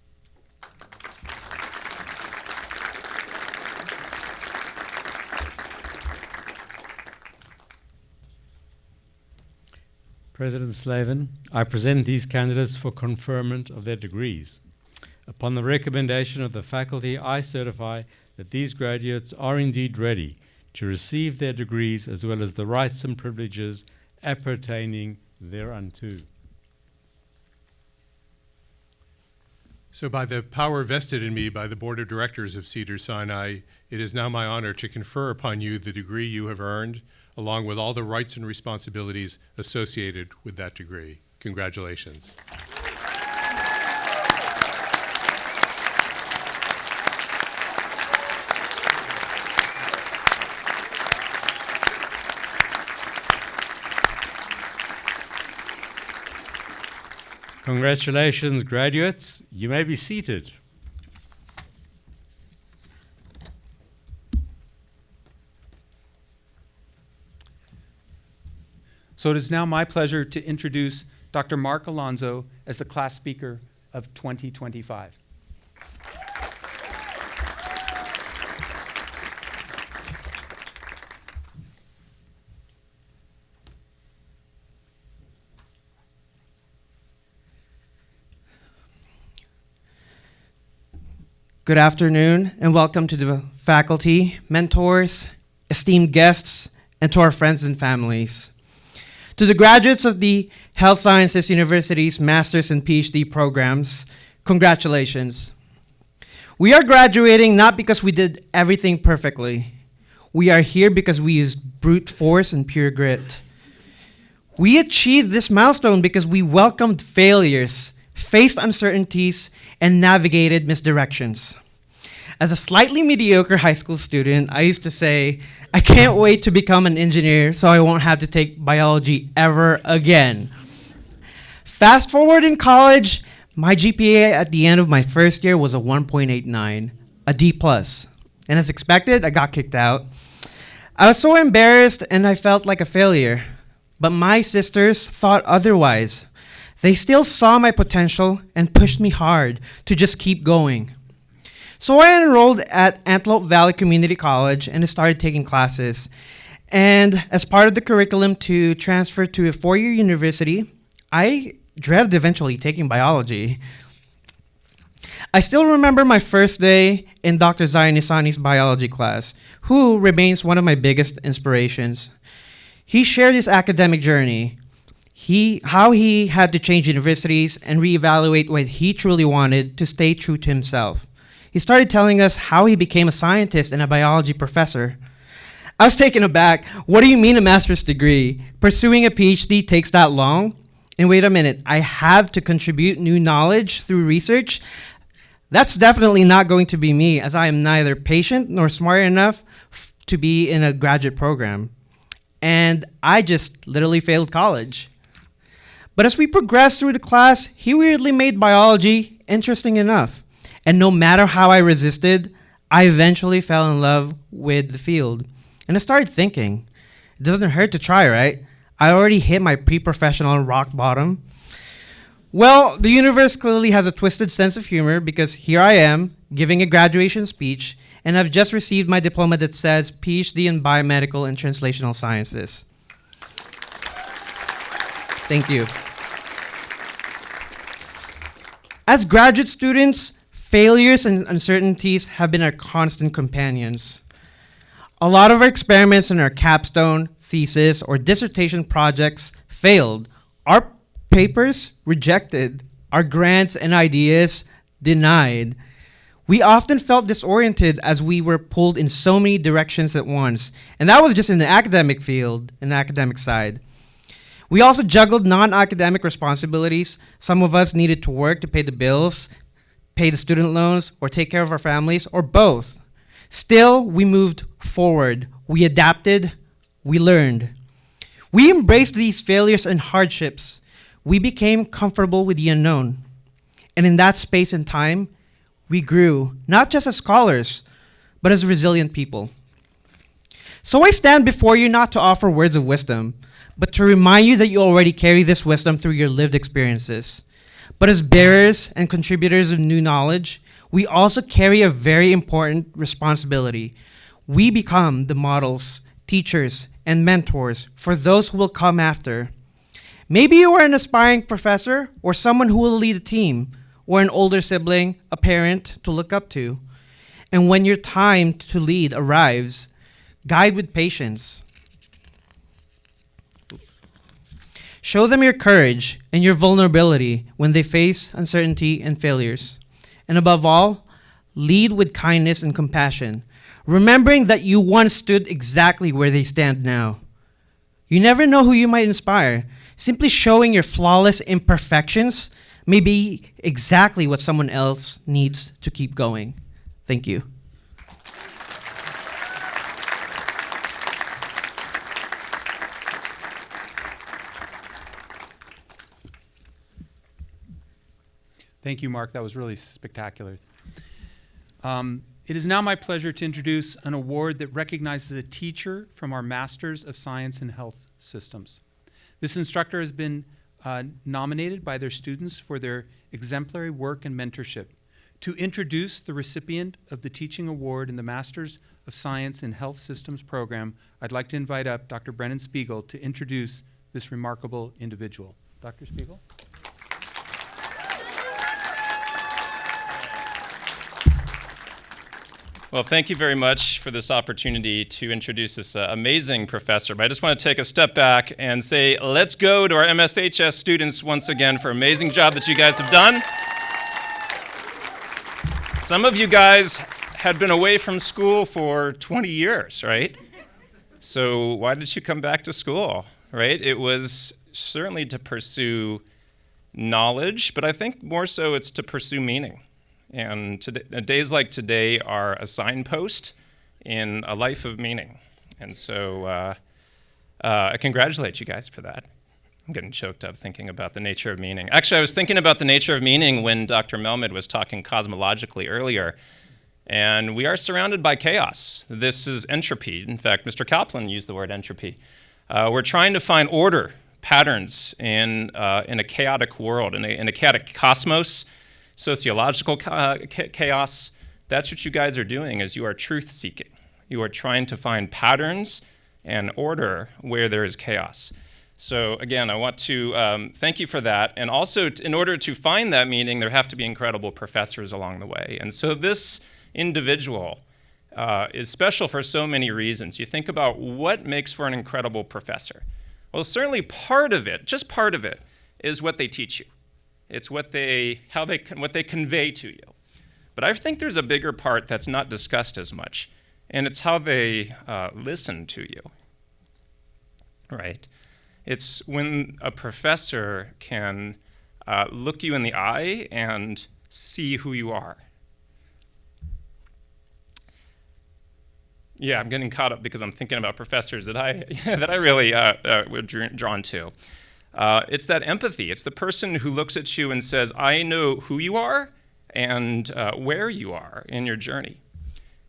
President Slavin, I present these candidates for conferment of their degrees. Upon the recommendation of the faculty, I certify that these graduates are indeed ready to receive their degrees as well as the rights and privileges appertaining thereunto. So by the power vested in me by the Board of Directors of Cedars-Sinai, it is now my honor to confer upon you the degree you have earned, along with all the rights and responsibilities associated with that degree. Congratulations. Congratulations, graduates. You may be seated. So it is now my pleasure to introduce Dr. Mark Alonso as the class speaker of 2025. Good afternoon and welcome to the faculty, mentors, esteemed guests, and to our friends and families. To the graduates of the Health Sciences University's Master's and PhD programs, congratulations. We are graduating not because we did everything perfectly. We are here because we used brute force and pure grit. We achieved this milestone because we welcomed failures, faced uncertainties, and navigated misdirections. As a slightly mediocre high school student, I used to say, I can't wait to become an engineer so I won't have to take biology ever again. Fast forward in college, my GPA at the end of my first year was a 1.89, a D+. And as expected, I got kicked out. I was so embarrassed and I felt like a failure. But my sisters thought otherwise. They still saw my potential and pushed me hard to just keep going. So I enrolled at Antelope Valley Community College and started taking classes. And as part of the curriculum to transfer to a four-year university, I dreaded eventually taking biology. I still remember my first day in Dr. Zayanisani's biology class, who remains one of my biggest inspirations. He shared his academic journey, how he had to change universities and reevaluate what he truly wanted to stay true to himself. He started telling us how he became a scientist and a biology professor. I was taken aback. What do you mean a master's degree? Pursuing a PhD takes that long? And wait a minute, I have to contribute new knowledge through research? That's definitely not going to be me, as I am neither patient nor smart enough to be in a graduate program. And I just literally failed college. But as we progressed through the class, he weirdly made biology interesting enough. And no matter how I resisted, I eventually fell in love with the field. And I started thinking, it doesn't hurt to try, right? I already hit my pre-professional rock bottom. Well, the universe clearly has a twisted sense of humor because here I am giving a graduation speech and I've just received my diploma that says PhD in Biomedical and Translational Sciences. Thank you. As graduate students, failures and uncertainties have been our constant companions. A lot of our experiments in our capstone, thesis, or dissertation projects failed. Our papers rejected. Our grants and ideas denied. We often felt disoriented as we were pulled in so many directions at once. And that was just in the academic field, in the academic side. We also juggled non-academic responsibilities. Some of us needed to work to pay the bills, pay the student loans, or take care of our families, or both. Still, we moved forward. We adapted. We learned. We embraced these failures and hardships. We became comfortable with the unknown. And in that space and time, we grew, not just as scholars, but as resilient people. So I stand before you not to offer words of wisdom, but to remind you that you already carry this wisdom through your lived experiences. But as bearers and contributors of new knowledge, we also carry a very important responsibility. We become the models, teachers, and mentors for those who will come after. Maybe you are an aspiring professor or someone who will lead a team, or an older sibling, a parent to look up to. And when your time to lead arrives, guide with patience. Show them your courage and your vulnerability when they face uncertainty and failures. And above all, lead with kindness and compassion, remembering that you once stood exactly where they stand now. You never know who you might inspire. Simply showing your flawless imperfections may be exactly what someone else needs to keep going. Thank you. Thank you, Mark. That was really spectacular. It is now my pleasure to introduce an award that recognizes a teacher from our Masters of Science in Health Systems. This instructor has been nominated by their students for their exemplary work and mentorship. To introduce the recipient of the Teaching Award in the Masters of Science in Health Systems program, I'd like to invite up Dr. Brennan Spiegel to introduce this remarkable individual. Dr. Spiegel? Well, thank you very much for this opportunity to introduce this amazing professor. But I just want to take a step back and say, let's go to our MSHS students once again for an amazing job that you guys have done. Some of you guys had been away from school for 20 years, right? So why did you come back to school, right? It was certainly to pursue knowledge, but I think more so it's to pursue meaning. And today, days like today are a signpost in a life of meaning. And so I congratulate you guys for that. I'm getting choked up thinking about the nature of meaning. Actually, I was thinking about the nature of meaning when Dr. Melmed was talking cosmologically earlier. And we are surrounded by chaos. This is entropy. In fact, Mr. Kaplan used the word entropy. We're trying to find order, patterns in a chaotic world, in a chaotic cosmos. Sociological chaos, that's what you guys are doing, is you are truth-seeking. You are trying to find patterns and order where there is chaos. So again, I want to thank you for that. And also, in order to find that meaning, there have to be incredible professors along the way. And so this individual is special for so many reasons. You think about what makes for an incredible professor. Well, certainly part of it, just part of it, is what they teach you. It's what they convey to you. But I think there's a bigger part that's not discussed as much, and it's how they listen to you, right? It's when a professor can look you in the eye and see who you are. Yeah, I'm getting caught up because I'm thinking about professors that I really were drawn to. It's that empathy. It's the person who looks at you and says, I know who you are and where you are in your journey.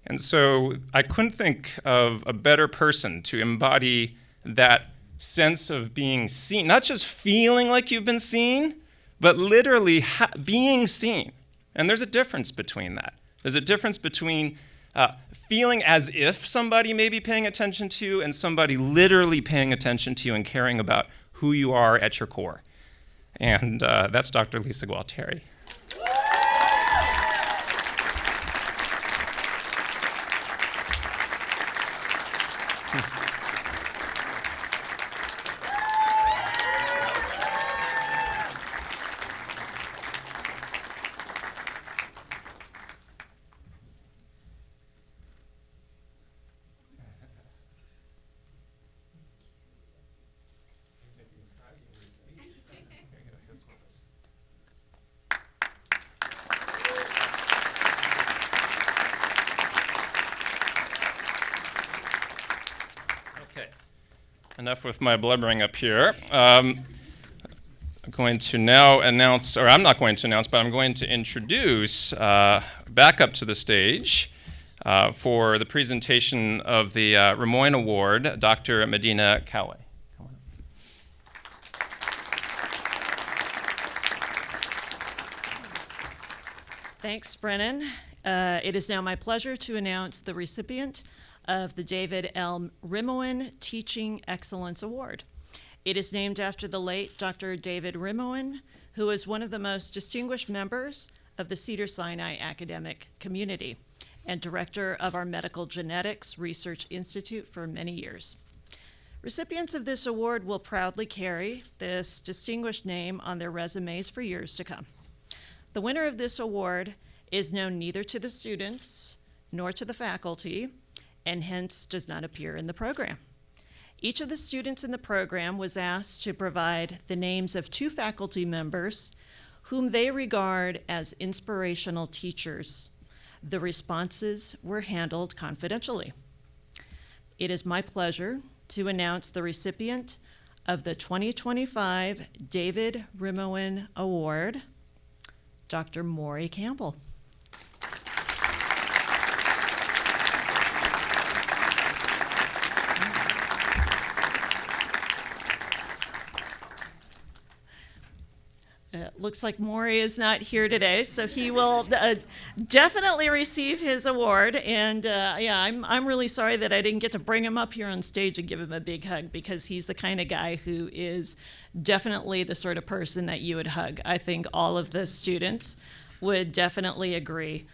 And so I couldn't think of a better person to embody that sense of being seen, not just feeling like you've been seen, but literally being seen. And there's a difference between that. There's a difference between feeling as if somebody may be paying attention to you and somebody literally paying attention to you and caring about who you are at your core. And that's Dr. Lisa Gualtieri. Enough with my blubbering up here. I'm going to now announce, or I'm not going to announce, but I'm going to introduce back up to the stage for the presentation of the Rimoyne Award, Dr. Medina Coway. Thanks, Brennan. It is now my pleasure to announce the recipient of the David L. Rimoyne Teaching Excellence Award. It is named after the late Dr. David Rimoyne, who was one of the most distinguished members of the Cedars-Sinai academic community and director of our Medical Genetics Research Institute for many years. Recipients of this award will proudly carry this distinguished name on their resumes for years to come. The winner of this award is known neither to the students nor to the faculty, and hence does not appear in the program. Each of the students in the program was asked to provide the names of 2 faculty members whom they regard as inspirational teachers. The responses were handled confidentially. It is my pleasure to announce the recipient of the 2025 David Rimoyne Award, Dr. Maury Campbell. looks like Maury is not here today, so he will definitely receive his award. And yeah, I'm really sorry that I didn't get to bring him up here on stage and give him a big hug, because he's the kind of guy who is definitely the sort of person that you would hug. I think all of the students would definitely agree.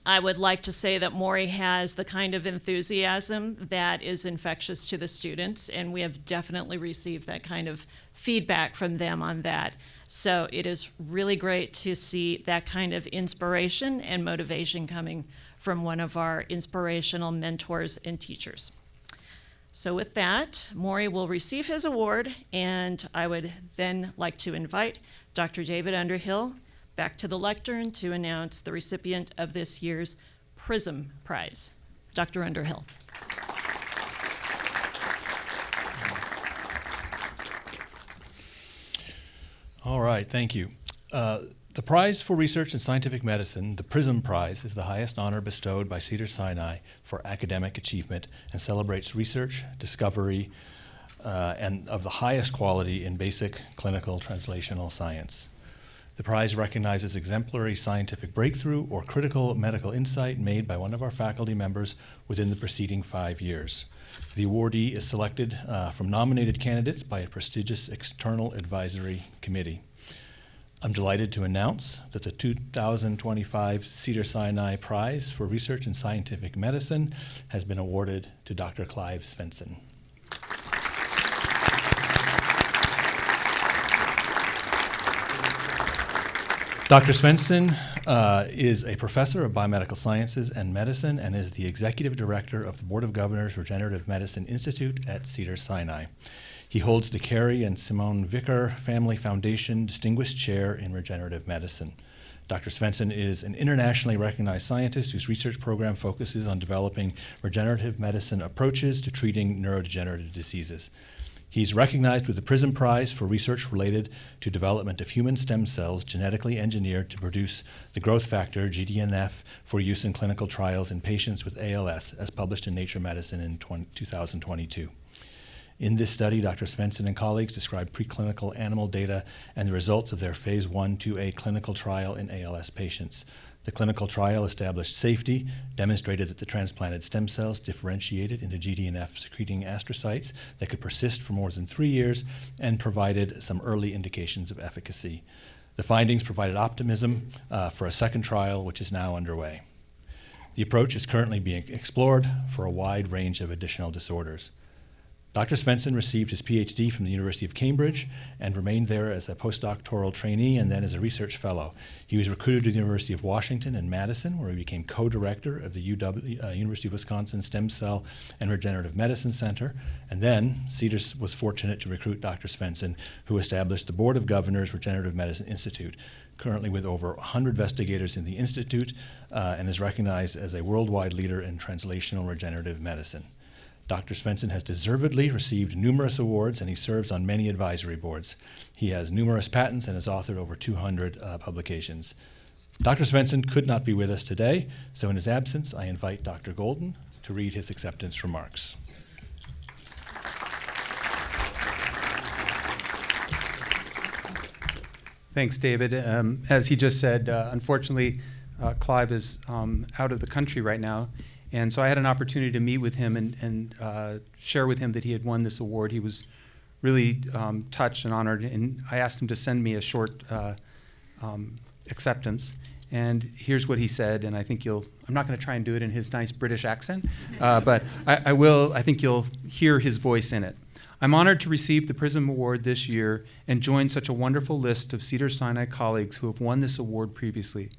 I would like to say that Maury has the kind of enthusiasm that is infectious to the students, and we have definitely received that kind of feedback from them on that. So it is really great to see that kind of inspiration and motivation coming from one of our inspirational mentors and teachers. So with that, Maury will receive his award, and I would then like to invite Dr. David Underhill back to the lectern to announce the recipient of this year's PRISM Prize. Dr. Underhill. All right, thank you. The Prize for Research in Scientific Medicine, the PRISM Prize, is the highest honor bestowed by Cedars-Sinai for academic achievement and celebrates research, discovery, and of the highest quality in basic clinical translational science. The prize recognizes exemplary scientific breakthrough or critical medical insight made by one of our faculty members within the preceding 5 years. The awardee is selected from nominated candidates by a prestigious external advisory committee. I'm delighted to announce that the 2025 Cedars-Sinai Prize for Research in Scientific Medicine has been awarded to Dr. Clive Svensson. Dr. Svensson is a professor of biomedical sciences and medicine and is the executive director of the Board of Governors Regenerative Medicine Institute at Cedars-Sinai. He holds the Carrie and Simone Vicker Family Foundation Distinguished Chair in Regenerative Medicine. Dr. Svensson is an internationally recognized scientist whose research program focuses on developing regenerative medicine approaches to treating neurodegenerative diseases. He's recognized with the PRISM Prize for research related to development of human stem cells genetically engineered to produce the growth factor, GDNF, for use in clinical trials in patients with ALS, as published in Nature Medicine in 2022. In this study, Dr. Svensson and colleagues described preclinical animal data and the results of their phase 1/2A clinical trial in ALS patients. The clinical trial established safety, demonstrated that the transplanted stem cells differentiated into GDNF-secreting astrocytes that could persist for more than 3 years, and provided some early indications of efficacy. The findings provided optimism for a second trial, which is now underway. The approach is currently being explored for a wide range of additional disorders. Dr. Svensson received his PhD from the University of Cambridge and remained there as a postdoctoral trainee and then as a research fellow. He was recruited to the University of Washington in Madison, where he became co-director of the University of Wisconsin Stem Cell and Regenerative Medicine Center. And then Cedars was fortunate to recruit Dr. Svensson, who established the Board of Governors Regenerative Medicine Institute, currently with over 100 investigators in the institute, and is recognized as a worldwide leader in translational regenerative medicine. Dr. Svensson has deservedly received numerous awards, and he serves on many advisory boards. He has numerous patents and has authored over 200 publications. Dr. Svensson could not be with us today, so in his absence, I invite Dr. Golden to read his acceptance remarks. Thanks, David. As he just said, unfortunately, Clive is out of the country right now. And so I had an opportunity to meet with him and share with him that he had won this award. He was really touched and honored, and I asked him to send me a short acceptance. And here's what he said, and I think I'm not going to try and do it in his nice British accent, but I think you'll hear his voice in it. I'm honored to receive the PRISM Award this year and join such a wonderful list of Cedars-Sinai colleagues who have won this award previously.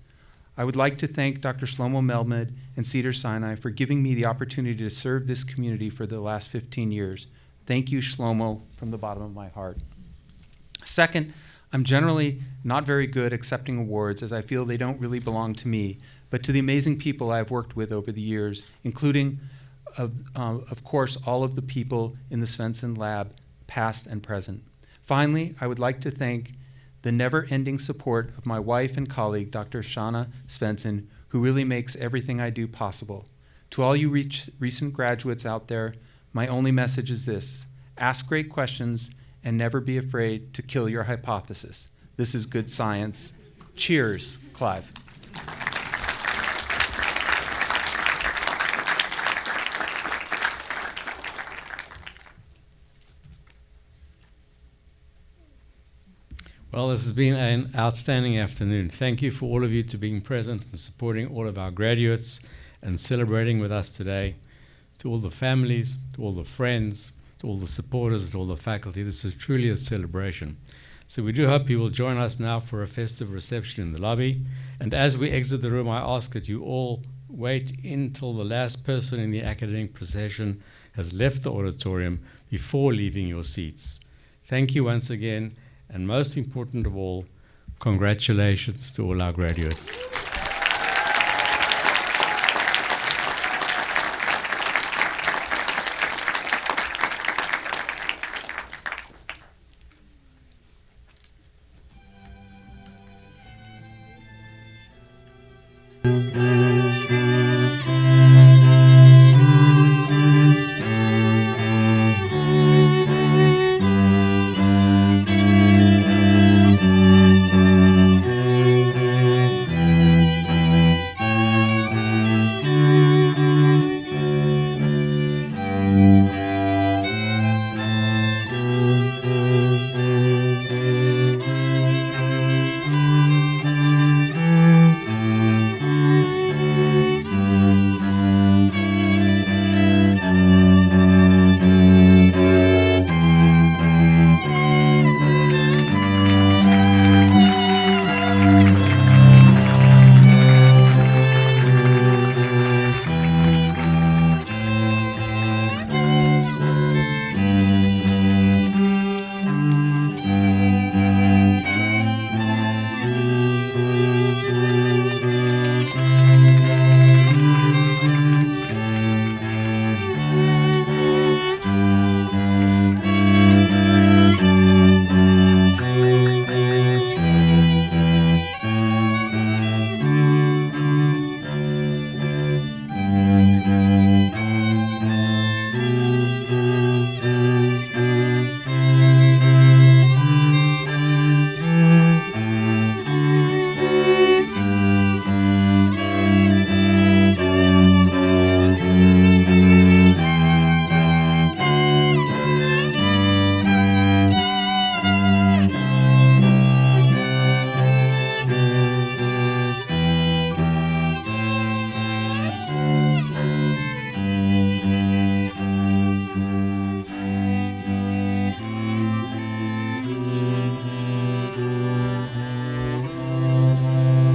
I would like to thank Dr. Shlomo Melmed and Cedars-Sinai for giving me the opportunity to serve this community for the last 15 years. Thank you, Shlomo, from the bottom of my heart. Second, I'm generally not very good accepting awards, as I feel they don't really belong to me, but to the amazing people I've worked with over the years, including, of course, all of the people in the Svensson Lab, past and present. Finally, I would like to thank the never-ending support of my wife and colleague, Dr. Shana Svensson, who really makes everything I do possible. To all you recent graduates out there, my only message is this: ask great questions and never be afraid to kill your hypothesis. This is good science. Cheers, Clive. Well, this has been an outstanding afternoon. Thank you for all of you to being present and supporting all of our graduates and celebrating with us today. To all the families, to all the friends, to all the supporters, to all the faculty, this is truly a celebration. So we do hope you will join us now for a festive reception in the lobby. And as we exit the room, I ask that you all wait until the last person in the academic procession has left the auditorium before leaving your seats. Thank you once again. And most important of all, congratulations to all our graduates.